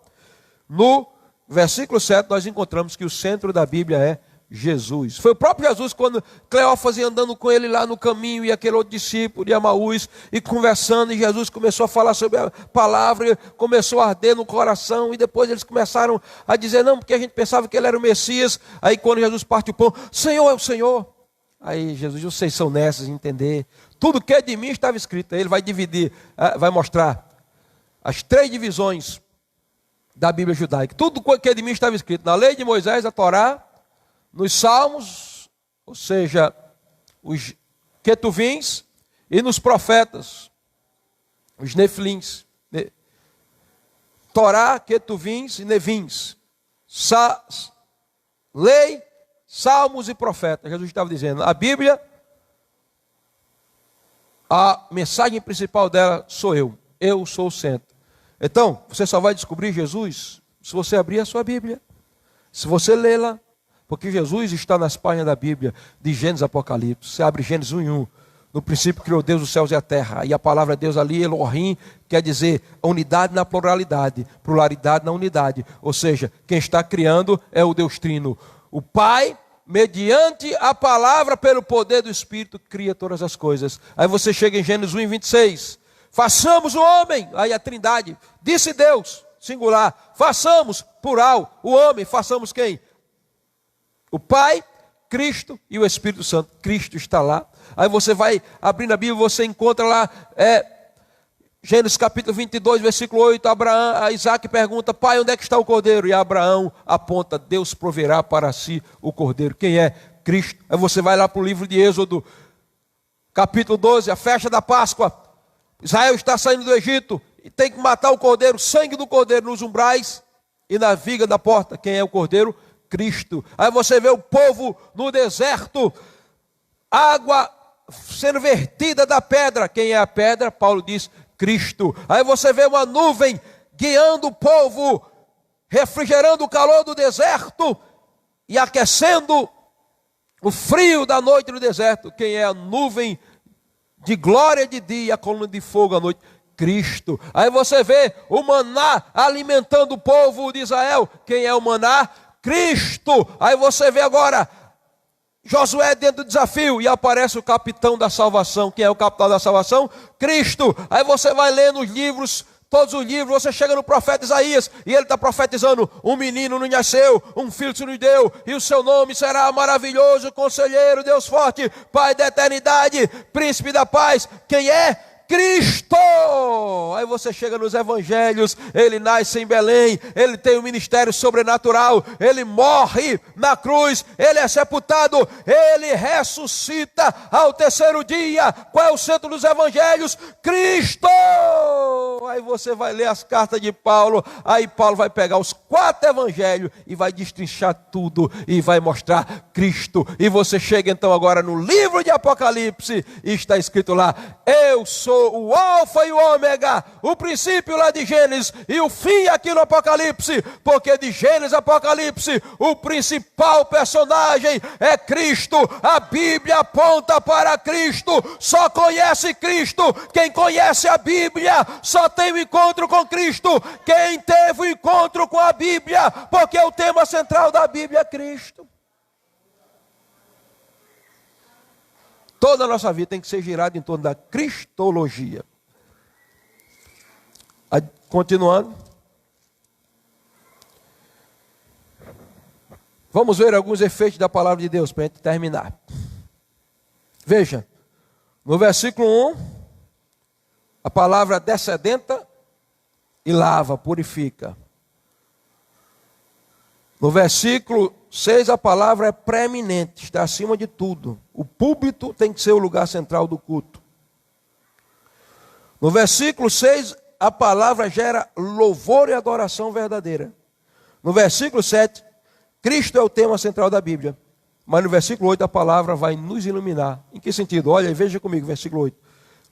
No versículo 7 nós encontramos que o centro da Bíblia é Jesus. Foi o próprio Jesus quando Cleófas ia andando com ele lá no caminho e aquele outro discípulo de Amaús e conversando, e Jesus começou a falar sobre a palavra, começou a arder no coração, e depois eles começaram a dizer, não, porque a gente pensava que ele era o Messias. Aí quando Jesus parte o pão, Senhor é o Senhor. Aí Jesus, vocês são nessas de entender, tudo que é de mim estava escrito. Aí ele vai dividir, vai mostrar as 3 divisões da Bíblia judaica. Tudo que é de mim estava escrito na lei de Moisés, a Torá, nos Salmos, ou seja, os Quetuvins, e nos profetas, os Nefilins. Torá, Quetuvins e Nevins. Lei, Salmos e profetas. Jesus estava dizendo, a Bíblia, a mensagem principal dela sou eu. Eu sou o centro. Então, você só vai descobrir Jesus se você abrir a sua Bíblia, se você lê-la. Porque Jesus está nas páginas da Bíblia, de Gênesis a Apocalipse. Você abre Gênesis 1:1. No princípio criou Deus os céus e a terra. E a palavra Deus ali, Elohim, quer dizer unidade na pluralidade, pluralidade na unidade. Ou seja, quem está criando é o Deus Trino. O Pai, mediante a palavra, pelo poder do Espírito, cria todas as coisas. Aí você chega em Gênesis 1:26. Façamos o homem. Aí a Trindade. Disse Deus, singular. Façamos, plural, o homem. Façamos quem? O Pai, Cristo e o Espírito Santo. Cristo está lá. Aí você vai abrindo a Bíblia, você encontra lá, Gênesis capítulo 22, versículo 8, Isaac pergunta, pai, onde é que está o cordeiro? E Abraão aponta, Deus proverá para si o cordeiro. Quem é? Cristo. Aí você vai lá para o livro de Êxodo, capítulo 12, a festa da Páscoa. Israel está saindo do Egito e tem que matar o cordeiro, sangue do cordeiro nos umbrais e na viga da porta. Quem é o cordeiro? Cristo. Aí você vê o povo no deserto, água sendo vertida da pedra. Quem é a pedra? Paulo diz, Cristo. Aí você vê uma nuvem guiando o povo, refrigerando o calor do deserto e aquecendo o frio da noite no deserto. Quem é a nuvem de glória de dia e a coluna de fogo à noite? Cristo. Aí você vê o maná alimentando o povo de Israel. Quem é o maná? Cristo. Aí você vê agora Josué dentro do desafio e aparece o capitão da salvação. Quem é o capitão da salvação? Cristo. Aí você vai lendo os livros, todos os livros, você chega no profeta Isaías e ele está profetizando, um menino nos nasceu, um filho se nos deu, e o seu nome será maravilhoso, conselheiro, Deus forte, Pai da eternidade, príncipe da paz. Quem é? Cristo. Aí você chega nos evangelhos, ele nasce em Belém, ele tem um ministério sobrenatural, ele morre na cruz, ele é sepultado, ele ressuscita ao terceiro dia. Qual é o centro dos evangelhos? Cristo. Aí você vai ler as cartas de Paulo, aí Paulo vai pegar os 4 evangelhos e vai destrinchar tudo e vai mostrar Cristo. E você chega então agora no livro de Apocalipse e está escrito lá, eu sou o alfa e o ômega, o princípio lá de Gênesis e o fim aqui no Apocalipse, porque de Gênesis a Apocalipse o principal personagem é Cristo. A Bíblia aponta para Cristo, só conhece Cristo quem conhece a Bíblia, só tem o encontro com Cristo quem teve o encontro com a Bíblia, porque o tema central da Bíblia é Cristo. Toda a nossa vida tem que ser girada em torno da cristologia. Continuando. Vamos ver alguns efeitos da palavra de Deus para a gente terminar. Veja, no versículo 1, a palavra descedenta e lava, purifica. No versículo 6, a palavra é preeminente, está acima de tudo. O púlpito tem que ser o lugar central do culto. No versículo 6, a palavra gera louvor e adoração verdadeira. No versículo 7, Cristo é o tema central da Bíblia. Mas no versículo 8, a palavra vai nos iluminar. Em que sentido? Olha e veja comigo, versículo 8.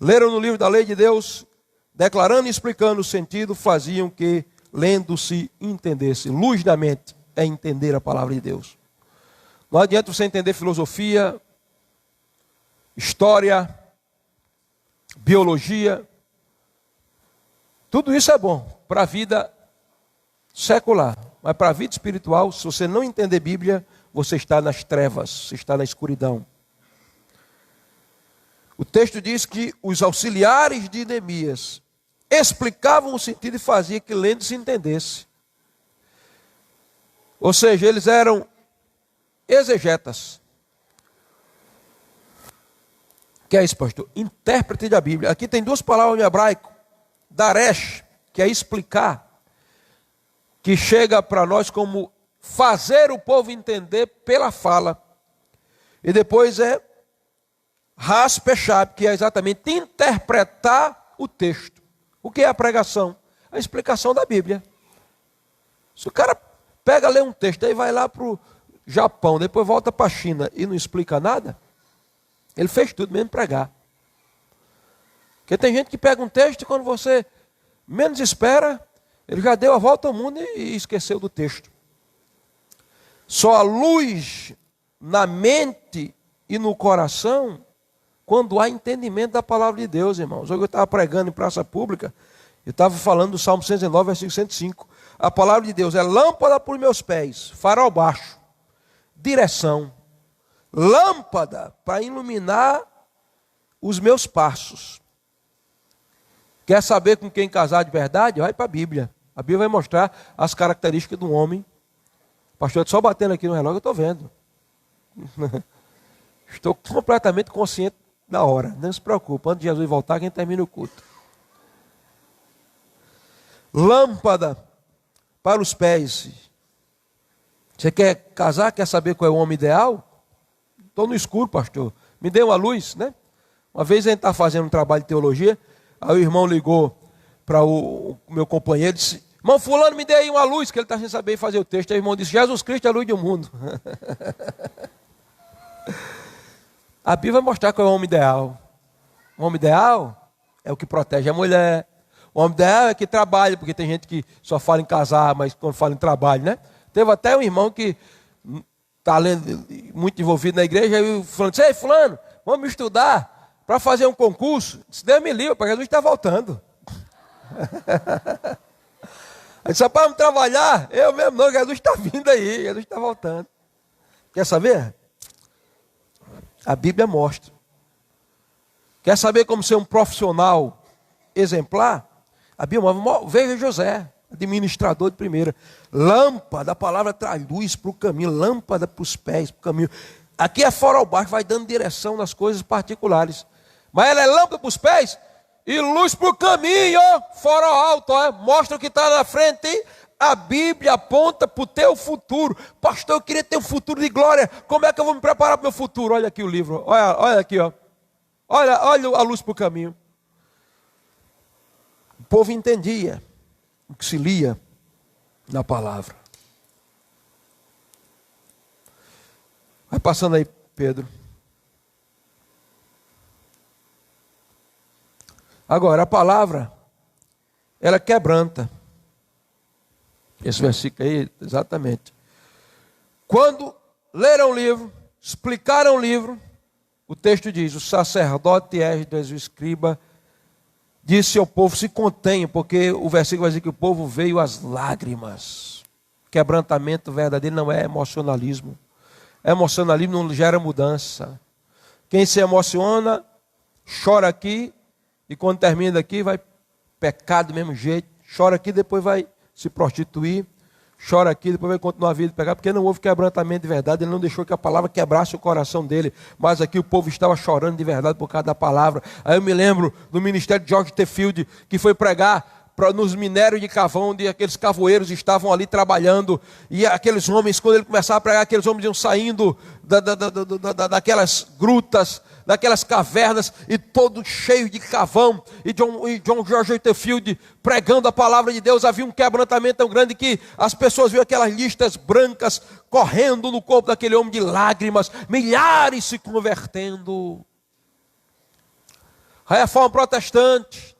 Leram no livro da lei de Deus, declarando e explicando o sentido, faziam que, lendo, se entendesse. Luz da mente é entender a palavra de Deus. Não adianta você entender filosofia, história, biologia. Tudo isso é bom para a vida secular. Mas para a vida espiritual, se você não entender Bíblia, você está nas trevas, você está na escuridão. O texto diz que os auxiliares de Neemias explicavam o sentido e faziam que lendo se entendesse. Ou seja, eles eram exegetas. O que é isso, pastor? Intérprete da Bíblia. Aqui tem duas palavras em hebraico. Daresh, que é explicar, que chega para nós como fazer o povo entender pela fala. E depois é Raspechab, que é exatamente interpretar o texto. O que é a pregação? A explicação da Bíblia. Se o cara pega, lê um texto, aí vai lá para o Japão, depois volta para a China e não explica nada, ele fez tudo mesmo pregar. Porque tem gente que pega um texto e quando você menos espera, ele já deu a volta ao mundo e esqueceu do texto. Só a luz na mente e no coração quando há entendimento da palavra de Deus, irmãos. Hoje eu estava pregando em praça pública, eu estava falando do Salmo 119, versículo 105. A palavra de Deus é lâmpada para os meus pés, farol baixo, direção, lâmpada para iluminar os meus passos. Quer saber com quem casar de verdade? Vai para a Bíblia. A Bíblia vai mostrar as características do homem. Pastor, só batendo aqui no relógio, eu estou vendo. Estou completamente consciente da hora. Não se preocupe, antes de Jesus voltar, quem termina o culto. Lâmpada para os pés. Você quer casar? Quer saber qual é o homem ideal? Estou no escuro, pastor. Me dê uma luz, né? Uma vez a gente está fazendo um trabalho de teologia, aí o irmão ligou para o meu companheiro e disse: irmão fulano, me dê aí uma luz, que ele está sem saber fazer o texto. Aí o irmão disse: Jesus Cristo é a luz do mundo. A Bíblia vai mostrar qual é o homem ideal. O homem ideal é o que protege a mulher. O homem ideal é que trabalha, porque tem gente que só fala em casar, mas quando fala em trabalho, né? Teve até um irmão que está muito envolvido na igreja, e o fulano disse: ei, fulano, vamos estudar para fazer um concurso. Se Deus me livre, porque Jesus está voltando. Aí disse: rapaz, vamos trabalhar. Eu mesmo não, Jesus está vindo aí, Jesus está voltando. Quer saber? A Bíblia mostra. Quer saber como ser um profissional exemplar? A Bíblia mostra. Veja José, administrador de primeira. Lâmpada, a palavra traz luz para o caminho, lâmpada para os pés, para o caminho. Aqui é farol baixo, vai dando direção nas coisas particulares. Mas ela é lâmpada para os pés e luz para o caminho, farol alto, mostra o que está na frente, hein? A Bíblia aponta para o teu futuro. Pastor, eu queria ter um futuro de glória. Como é que eu vou me preparar para o meu futuro? Olha aqui o livro. Olha aqui, ó. Olha a luz para o caminho. O povo entendia o que se lia na palavra. Vai passando aí, Pedro. Agora, a palavra, ela quebranta. Esse versículo aí, exatamente. Quando leram o livro, explicaram o livro, o texto diz: o sacerdote Esdras, o escriba, disse ao povo: se contenha, porque o versículo vai dizer que o povo veio às lágrimas. Quebrantamento verdadeiro não é emocionalismo. Emocionalismo não gera mudança. Quem se emociona, chora aqui, e quando termina aqui, vai pecar do mesmo jeito. Chora aqui, depois vai se prostituir, chora aqui, depois vai continuar a vida pegar, porque não houve quebrantamento de verdade, ele não deixou que a palavra quebrasse o coração dele, mas aqui o povo estava chorando de verdade por causa da palavra. Aí eu me lembro do ministério de George T. Field, que foi pregar nos minérios de carvão, onde aqueles cavoeiros estavam ali trabalhando, e aqueles homens, quando ele começava a pregar, aqueles homens iam saindo daquelas grutas, daquelas cavernas, e todos cheios de carvão, e John George T. Field pregando a palavra de Deus. Havia um quebrantamento tão grande que as pessoas viam aquelas listas brancas correndo no corpo daquele homem de lágrimas, milhares se convertendo. A reforma protestante,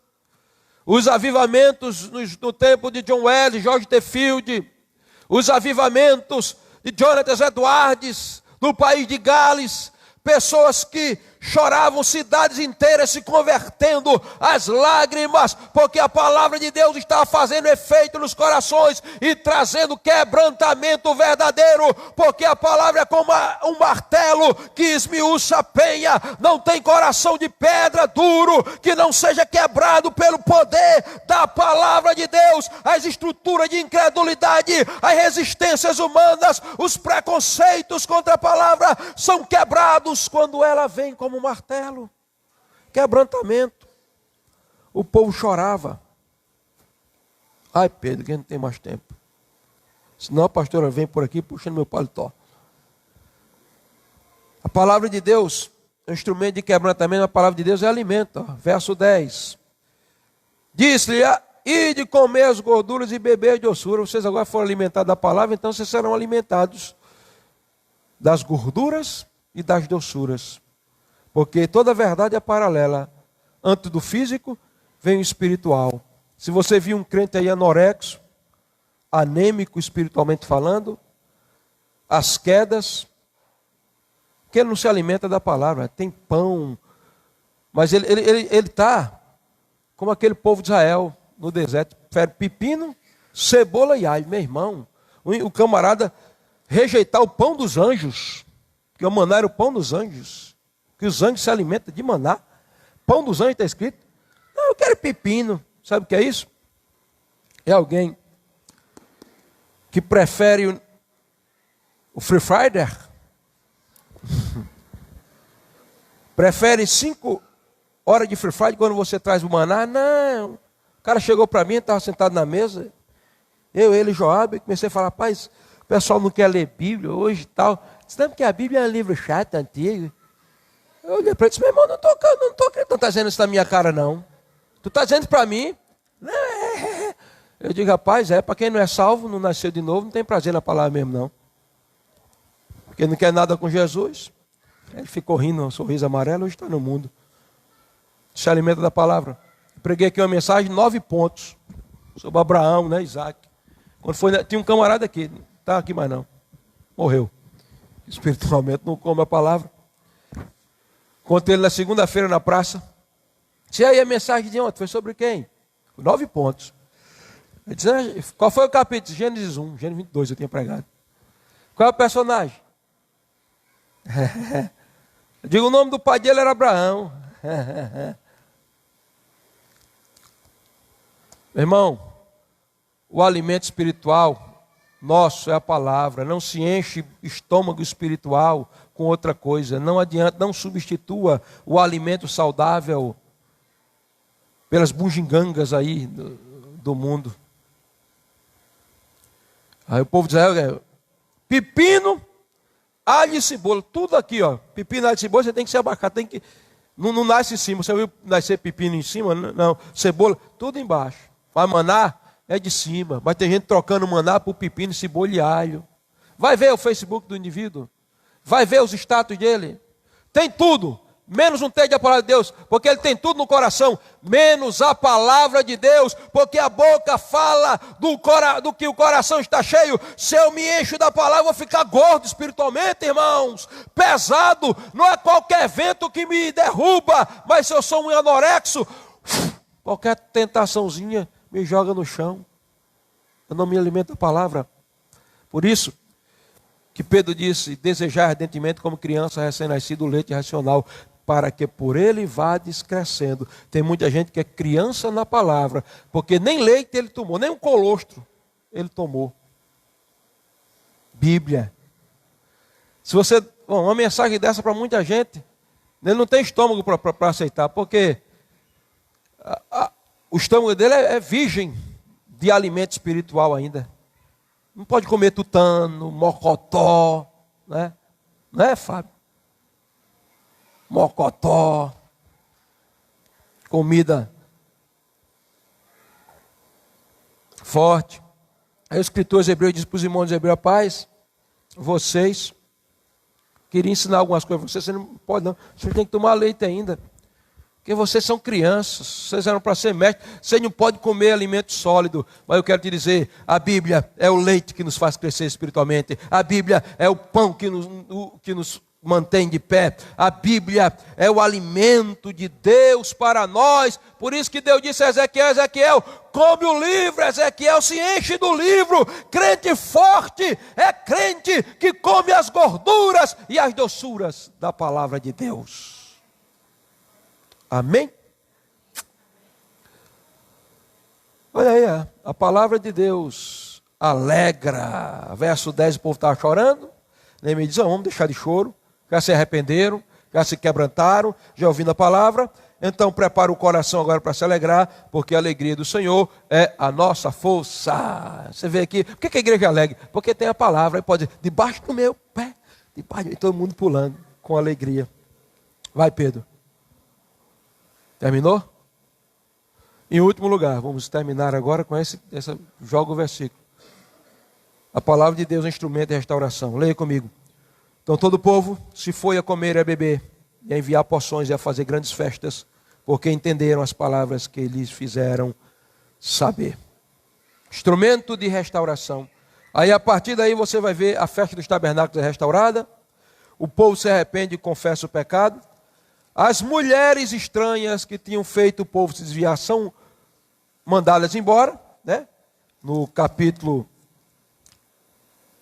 os avivamentos no tempo de John Wesley, George T. Field, os avivamentos de Jonathan Edwards, no país de Gales, pessoas que choravam, cidades inteiras se convertendo às lágrimas, porque a palavra de Deus estava fazendo efeito nos corações e trazendo quebrantamento verdadeiro, porque a palavra é como um martelo que esmiuça a penha, não tem coração de pedra duro, que não seja quebrado pelo poder da palavra de Deus. As estruturas de incredulidade, as resistências humanas, os preconceitos contra a palavra são quebrados quando ela vem como um martelo. Quebrantamento. O povo chorava. Ai, Pedro, que não tem mais tempo. Senão a pastora vem por aqui puxando meu paletó. A palavra de Deus é um instrumento de quebrantamento. A palavra de Deus é alimento. Verso 10. Disse-lhe: ide comer as gorduras e beber de doçura. Vocês agora foram alimentados da palavra, então vocês serão alimentados das gorduras e das doçuras. Porque toda verdade é paralela. Antes do físico, vem o espiritual. Se você viu um crente aí anorexo, anêmico espiritualmente falando, as quedas, que ele não se alimenta da palavra, tem pão, mas ele está como aquele povo de Israel no deserto, prefere pepino, cebola e alho. Meu irmão, o camarada rejeitar o pão dos anjos, que o maná era o pão dos anjos, que os anjos se alimentam de maná. Pão dos anjos está escrito. Não, eu quero pepino. Sabe o que é isso? É alguém que prefere o Free Friday. Prefere 5 horas de Free Friday quando você traz o maná. Não. O cara chegou para mim, estava sentado na mesa. Ele e Joabe, comecei a falar: rapaz, o pessoal não quer ler Bíblia hoje e tal. Não, porque a Bíblia é um livro chato, antigo. Eu olhei para ele e disse: meu irmão, não estou acreditando, não está dizendo isso na minha cara, não. Tu está dizendo para mim? Não, Eu digo: rapaz, para quem não é salvo, não nasceu de novo, não tem prazer na palavra mesmo, não. Porque não quer nada com Jesus. Ele ficou rindo, um sorriso amarelo, hoje está no mundo. Se alimenta da palavra. Eu preguei aqui uma mensagem, 9 pontos, sobre Abraão, né, Isaac. Quando foi, tinha um camarada aqui, não está aqui mais não, morreu. Espiritualmente não come a palavra. Contei ele na segunda-feira na praça. E aí a mensagem de ontem foi sobre quem? 9 pontos. Ele disse: qual foi o capítulo? Gênesis 1, Gênesis 22 eu tinha pregado. Qual é o personagem? Eu digo: o nome do pai dele era Abraão. Meu irmão, o alimento espiritual nosso é a palavra. Não se enche estômago espiritual com outra coisa. Não adianta, não substitua o alimento saudável pelas bugigangas aí do mundo. Aí o povo diz: pepino, alho e cebola, tudo aqui, ó. Pepino, alho e cebola, você tem que se abacar, tem que. Não nasce em cima. Você viu nascer pepino em cima? Não. Cebola, tudo embaixo. Mas maná é de cima. Mas tem gente trocando maná por pepino, cebola e alho. Vai ver o Facebook do indivíduo. Vai ver os status dele. Tem tudo, menos um terço da palavra de Deus, porque ele tem tudo no coração, menos a palavra de Deus, porque a boca fala do que o coração está cheio. Se eu me encho da palavra, eu vou ficar gordo espiritualmente, irmãos, pesado. Não é qualquer vento que me derruba, mas se eu sou um anorexo, qualquer tentaçãozinha me joga no chão. Eu não me alimento da palavra. Por isso que Pedro disse: desejar ardentemente como criança recém-nascida o leite racional, para que por ele vá descrescendo. Tem muita gente que é criança na palavra, porque nem leite ele tomou, nem um colostro ele tomou. Bíblia. Se você, uma mensagem dessa para muita gente, ele não tem estômago para aceitar, porque o estômago dele é virgem de alimento espiritual ainda. Não pode comer tutano, mocotó, né? Não é, Fábio? Mocotó, comida forte. Aí o escritor hebreu diz para os irmãos de Hebreu: paz, vocês queriam ensinar algumas coisas, você não pode não, você tem que tomar leite ainda, porque vocês são crianças, vocês eram para ser mestres, vocês não podem comer alimento sólido. Mas eu quero te dizer, a Bíblia é o leite que nos faz crescer espiritualmente, a Bíblia é o pão que nos mantém de pé, a Bíblia é o alimento de Deus para nós. Por isso que Deus disse a Ezequiel: Ezequiel, come o livro. Ezequiel se enche do livro. Crente forte é crente que come as gorduras e as doçuras da palavra de Deus. Amém? Olha aí, a palavra de Deus alegra. Verso 10, o povo estava chorando. Neemias diz: vamos deixar de choro. Já se arrependeram, já se quebrantaram, já ouvindo a palavra. Então prepara o coração agora para se alegrar, porque a alegria do Senhor é a nossa força. Você vê aqui, por que a igreja é alegre? Porque tem a palavra, e pode dizer: debaixo do meu pé, debaixo, e todo mundo pulando com alegria. Vai, Pedro. Terminou? Em último lugar, vamos terminar agora com joga o versículo. A palavra de Deus é um instrumento de restauração. Leia comigo. Então todo o povo se foi a comer e a beber, e a enviar porções e a fazer grandes festas, porque entenderam as palavras que lhes fizeram saber. Instrumento de restauração. Aí a partir daí você vai ver a festa dos tabernáculos é restaurada, o povo se arrepende e confessa o pecado, as mulheres estranhas que tinham feito o povo se desviar são mandadas embora, né? No capítulo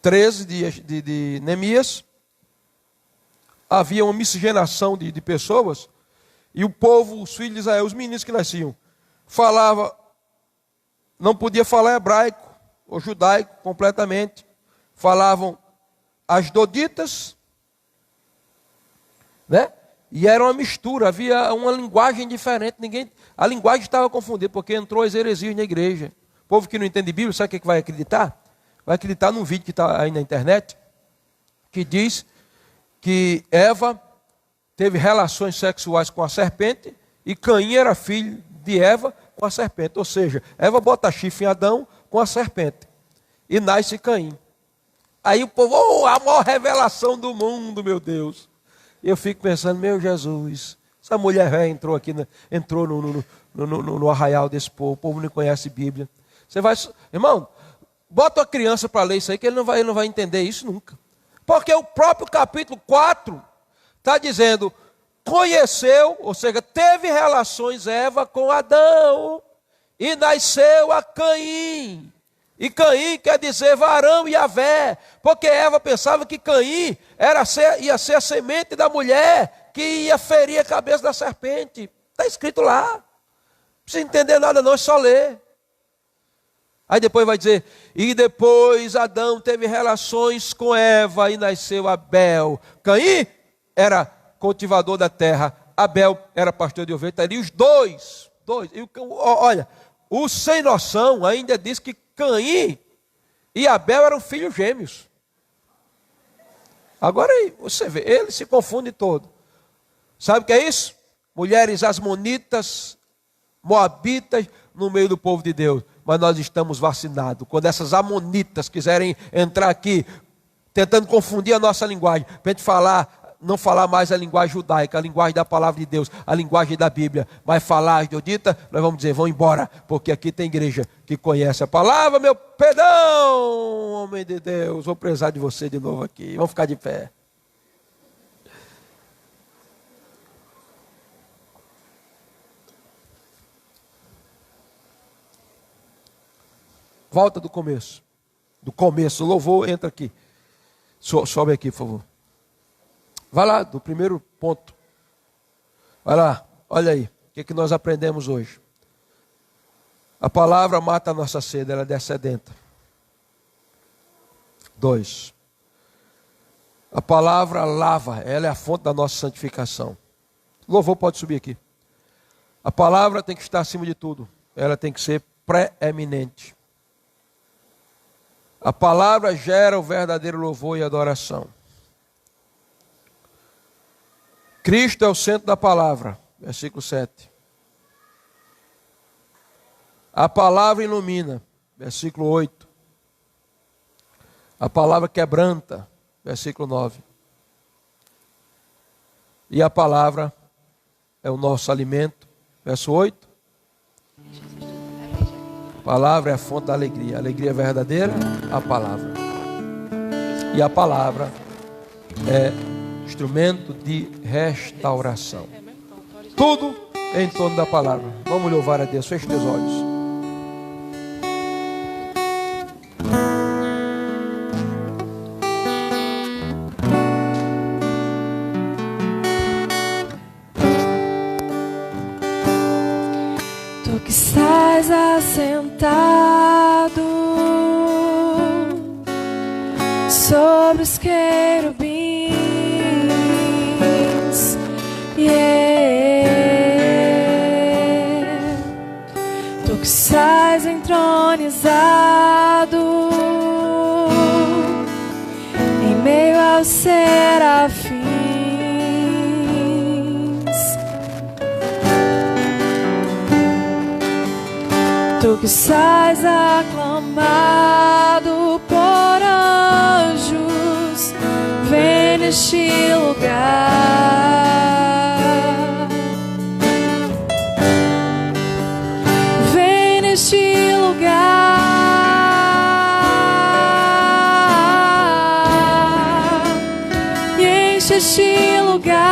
13 de Neemias, havia uma miscigenação de pessoas, e o povo, os filhos de Israel, os meninos que nasciam, não podia falar hebraico ou judaico completamente, falavam asdoditas, né? E era uma mistura, havia uma linguagem diferente, a linguagem estava confundida, porque entrou as heresias na igreja. O povo que não entende Bíblia, sabe o que vai acreditar? Vai acreditar num vídeo que está aí na internet, que diz que Eva teve relações sexuais com a serpente, e Caim era filho de Eva com a serpente. Ou seja, Eva bota chifre em Adão com a serpente, e nasce Caim. Aí o povo, a maior revelação do mundo, meu Deus. Eu fico pensando: meu Jesus, essa mulher velha entrou no arraial desse povo, o povo não conhece Bíblia. Você vai, irmão, bota a criança para ler isso aí, que ele não vai entender isso nunca. Porque o próprio capítulo 4 está dizendo: conheceu, ou seja, teve relações Eva com Adão, e nasceu a Caim. E Caim quer dizer varão e Yahvé, porque Eva pensava que Caim ia ser a semente da mulher que ia ferir a cabeça da serpente. Está escrito lá. Não precisa entender nada não, é só ler. Aí depois vai dizer: e depois Adão teve relações com Eva e nasceu Abel. Caim era cultivador da terra, Abel era pastor de ovelhas. E os dois. E, olha, o sem noção ainda diz que Caim e Abel eram filhos gêmeos. Agora aí, você vê, ele se confunde todo. Sabe o que é isso? Mulheres asmonitas, moabitas, no meio do povo de Deus. Mas nós estamos vacinados. Quando essas amonitas quiserem entrar aqui, tentando confundir a nossa linguagem, para a gente não falar mais a linguagem judaica, a linguagem da palavra de Deus, a linguagem da Bíblia, mas falar asdodita, nós vamos dizer: vão embora, porque aqui tem igreja que conhece a palavra. Meu perdão, homem de Deus, vou precisar de você de novo aqui. Vamos ficar de pé. Volta do começo. Do começo, o louvor entra aqui. Sobe aqui, por favor. Vai lá, do primeiro ponto. Vai lá, olha aí. O que nós aprendemos hoje? A palavra mata a nossa sede, ela é sedenta. 2. A palavra lava, ela é a fonte da nossa santificação. O louvor pode subir aqui. A palavra tem que estar acima de tudo. Ela tem que ser preeminente. A palavra gera o verdadeiro louvor e adoração. Cristo é o centro da palavra. Versículo 7. A palavra ilumina. Versículo 8. A palavra quebranta. Versículo 9. E a palavra é o nosso alimento. Verso 8. A palavra é a fonte da alegria. A alegria verdadeira, a palavra. E a palavra é instrumento de restauração. Tudo em torno da palavra. Vamos louvar a Deus. Feche teus olhos. Tu que estás assentado sobre os querubins, Tu que estás entronizado em meio aos serafins, Tu que estás aclamado por anjos, vem neste lugar. Vem neste lugar e enche este lugar.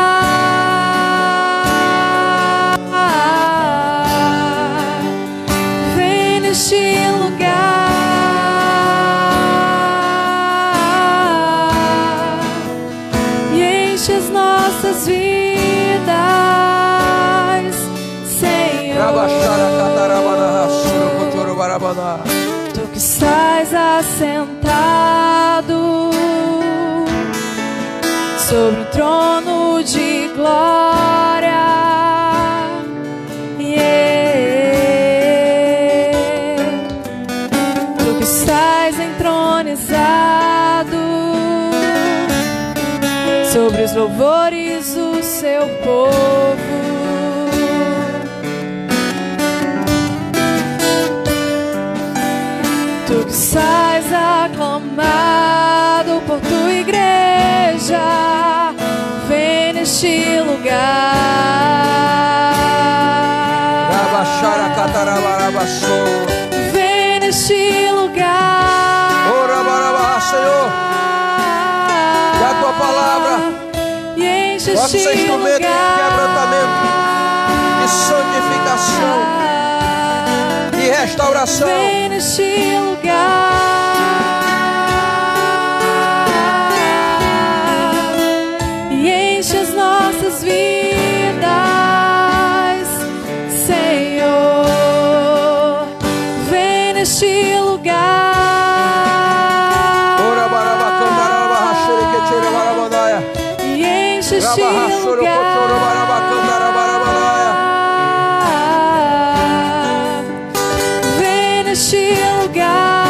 Vem neste lugar e enche as nossas vidas, Senhor. Tu que estás assentado sobre o trono de glória, Tu que estás entronizado sobre os louvores do seu povo. Tu que estás aclamado por tua igreja, vem neste lugar. Vem neste lugar. Senhor, e a tua palavra e enche possa ser instrumento de quebrantamento, de santificação, de restauração. Vem neste lugar e enche as nossas vidas, Senhor. Vem neste lugar e enche este lugar. Vem neste lugar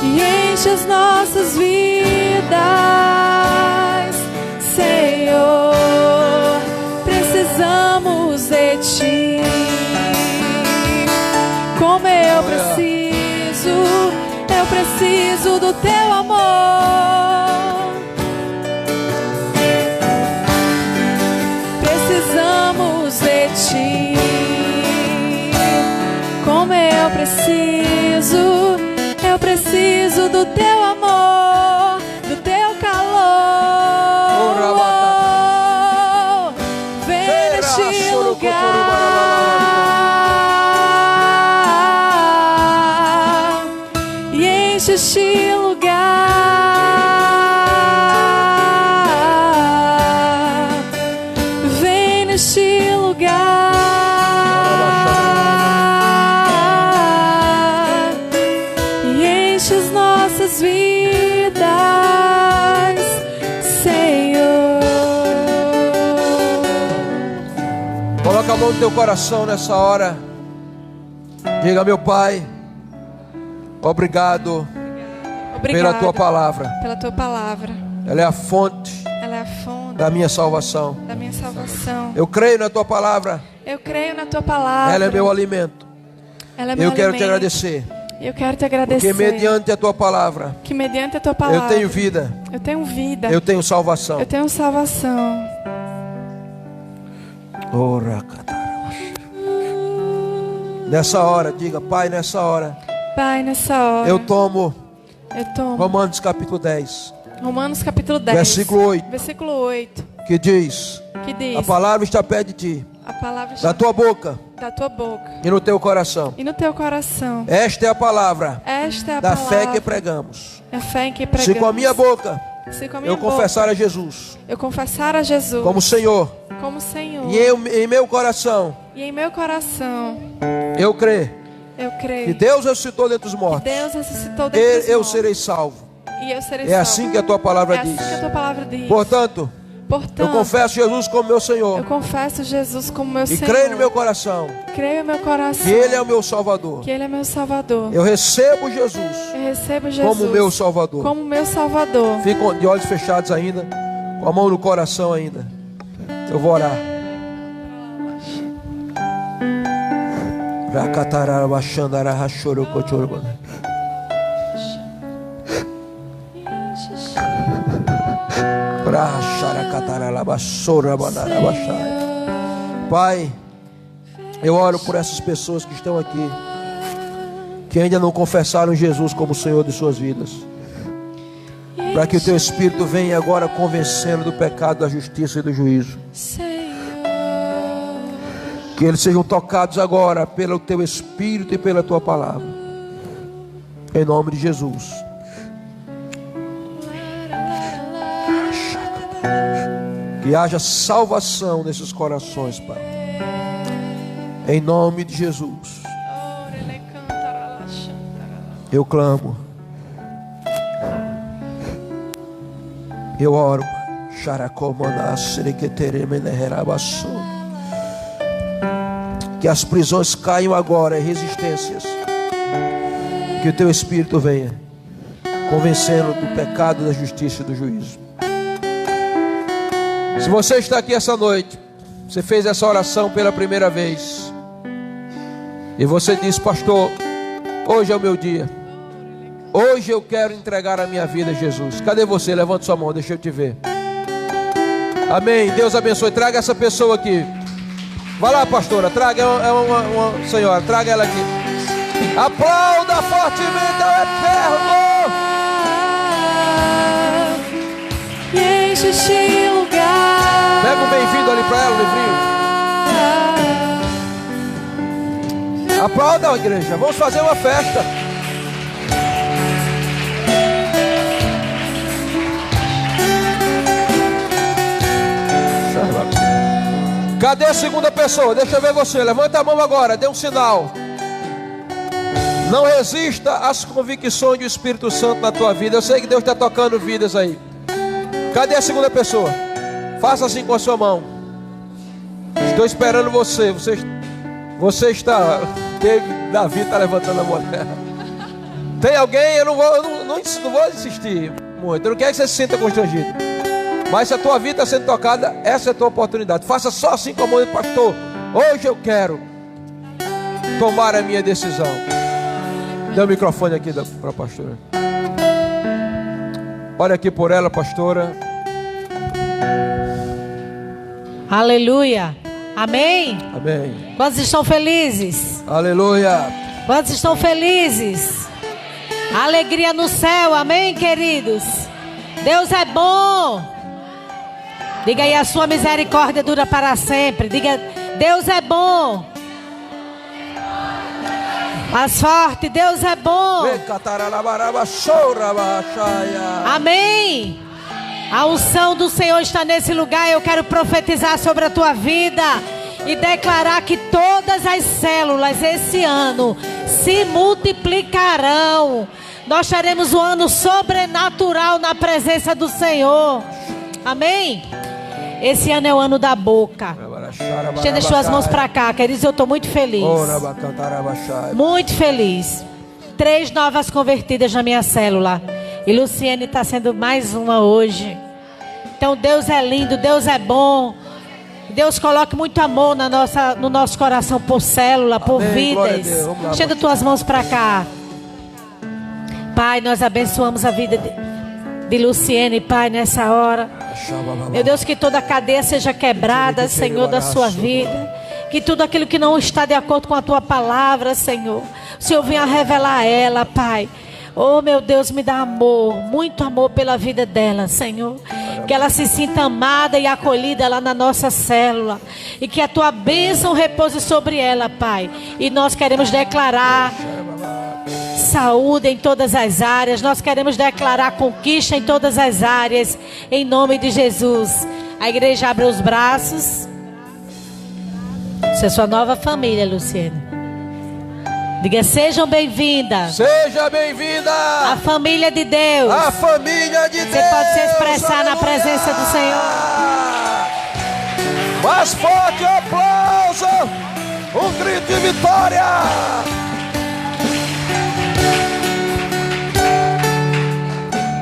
e enche as nossas vidas, Senhor. Precisamos de Ti, como eu preciso do Teu amor. Precisamos de Ti, como eu preciso do Teu amor, do Teu calor. Vem neste lugar e enche este lugar. Vem neste lugar e nossas vidas, Senhor. Coloca a mão no teu coração nessa hora. Diga: meu Pai, obrigado pela tua palavra. Pela tua palavra. Ela é a fonte Ela é a fonte da minha salvação. da minha salvação. Eu creio na tua palavra. Eu creio na tua palavra. Ela é meu alimento. Ela é meu Eu quero te alimento. agradecer. Eu quero te agradecer. Porque mediante a tua palavra, Que mediante a tua palavra eu tenho vida. Eu tenho vida. Eu tenho salvação. Eu tenho salvação. Nessa hora, diga: Pai, nessa hora, Pai, nessa hora eu tomo eu tomo Romanos capítulo 10, Romanos capítulo 10, versículo 8, versículo 8, que diz: que diz: a palavra está perto de ti, a palavra da tua boca da tua boca e no teu coração. e no teu coração. Esta é a palavra Esta é a da palavra fé que pregamos. é a fé em que pregamos. Se com a minha boca Se com a minha eu confessar a Jesus eu confessar a Jesus como Senhor, como Senhor, e em meu coração e em meu coração eu creio eu creio que Deus ressuscitou dentre os mortos, Deus ressuscitou dentre os eu mortos, serei salvo. e eu serei É salvo. assim que a tua palavra É diz. assim que a tua palavra diz. Portanto, eu confesso Jesus como meu eu Senhor confesso Jesus como meu e Senhor. creio no meu coração Creio em meu coração que Ele é o meu Salvador. que Ele é meu Salvador. Eu recebo Jesus Eu recebo Jesus como meu Salvador. como meu Salvador. Fico de olhos fechados ainda, com a mão no coração ainda. Eu vou orar. Pai, eu oro por essas pessoas que estão aqui, que ainda não confessaram Jesus como Senhor de suas vidas, para que o teu Espírito venha agora convencendo do pecado, da justiça e do juízo. Que eles sejam tocados agora pelo teu Espírito e pela tua palavra, em nome de Jesus. Que haja salvação nesses corações, Pai, em nome de Jesus. Eu clamo, eu oro, que as prisões caiam agora em resistências, que o teu Espírito venha convencendo do pecado, da justiça e do juízo. Se você está aqui essa noite, você fez essa oração pela primeira vez, e você diz: pastor, hoje é o meu dia, hoje eu quero entregar a minha vida a Jesus. Cadê você? Levanta sua mão, deixa eu te ver. Amém, Deus abençoe. Traga essa pessoa aqui. Vai lá, pastora, traga, é uma senhora, traga ela aqui. Aplauda fortemente ao Eterno. E enche este lugar. Pega um bem-vindo ali para ela, o livrinho. Aplauda a igreja, vamos fazer uma festa. Cadê a segunda pessoa? Deixa eu ver você, levanta a mão agora, dê um sinal. Não resista às convicções do Espírito Santo na tua vida. Eu sei que Deus está tocando vidas aí. Cadê a segunda pessoa? Faça assim com a sua mão. Estou esperando você. Você está. Davi está levantando a mão. Tem alguém? Eu não vou insistir muito. Eu não quero que você se sinta constrangido. Mas se a tua vida está sendo tocada, essa é a tua oportunidade. Faça só assim com a mão do pastor. Hoje eu quero tomar a minha decisão. Dê o microfone aqui para a pastora. Olha aqui por ela, pastora. Aleluia. Amém? Amém. Quantos estão felizes? Aleluia. Quantos estão felizes? Alegria no céu. Amém, queridos? Deus é bom. Diga aí: a sua misericórdia dura para sempre. Diga: Deus é bom. Mais forte: Deus é bom. Amém. A unção do Senhor está nesse lugar. Eu quero profetizar sobre a tua vida e declarar que todas as células esse ano se multiplicarão. Nós teremos um ano sobrenatural na presença do Senhor. Amém? Esse ano é o ano da boca. Estenda as suas mãos para cá, queridos. Eu estou muito feliz. Muito feliz. 3 novas convertidas na minha célula. E Luciene está sendo mais uma hoje. Então Deus é lindo, Deus é bom. Deus coloque muito amor no nosso coração por célula, por vidas. Estenda tuas mãos para cá. Pai, nós abençoamos a vida de Luciene, Pai, nessa hora. Meu Deus, que toda a cadeia seja quebrada, Senhor, da sua vida. Que tudo aquilo que não está de acordo com a tua palavra, Senhor, o Senhor venha revelar a ela, Pai. Oh, meu Deus, me dá amor, muito amor pela vida dela, Senhor. Que ela se sinta amada e acolhida lá na nossa célula. E que a tua bênção repouse sobre ela, Pai. E nós queremos declarar saúde em todas as áreas. Nós queremos declarar conquista em todas as áreas. Em nome de Jesus. A igreja abre os braços. Essa é a sua nova família, Luciene. Diga, sejam bem-vindas. Seja bem-vinda. A família de Deus. A família de Deus. Você pode se expressar na presença do Senhor. Mais forte aplauso. Um grito de vitória.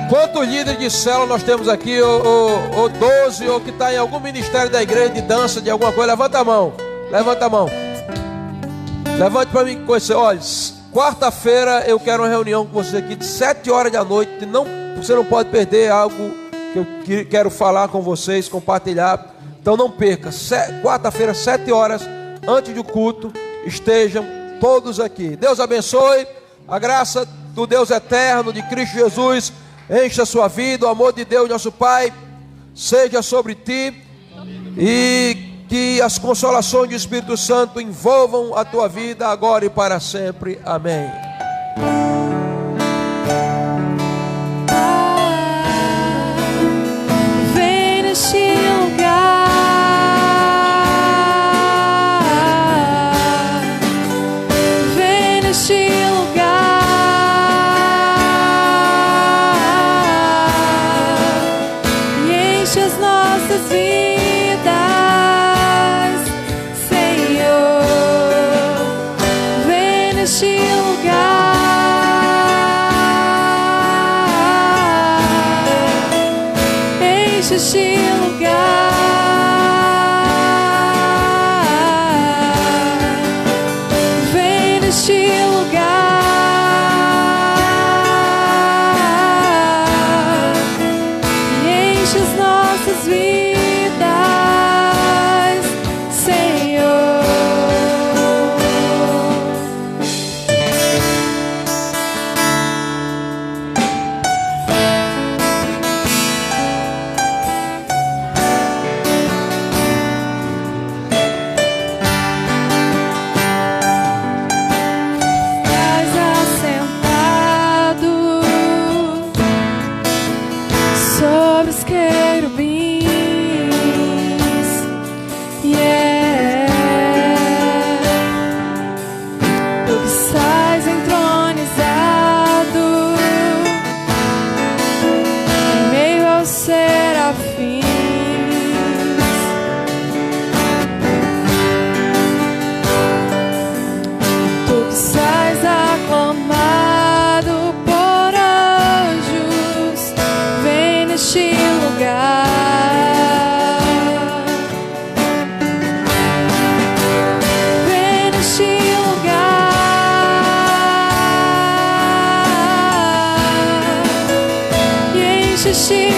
Quantos líderes de célula nós temos aqui? Ou 12, ou que está em algum ministério da igreja de dança, de alguma coisa? Levanta a mão. Levanta a mão. Levante para mim conhecer. Olha, quarta-feira eu quero uma reunião com vocês aqui de 7 horas da noite. Você não pode perder algo que eu quero falar com vocês, compartilhar. Então não perca. Quarta-feira, 7 horas, antes do culto, estejam todos aqui. Deus abençoe. A graça do Deus eterno, de Cristo Jesus, encha a sua vida. O amor de Deus, nosso Pai, seja sobre ti. E que as consolações do Espírito Santo envolvam a tua vida agora e para sempre. Amém. Vem neste lugar, vem neste lugar e enche as nossas vidas. Este lugar, vem neste lugar e enche as nossas vidas, Senhor. Este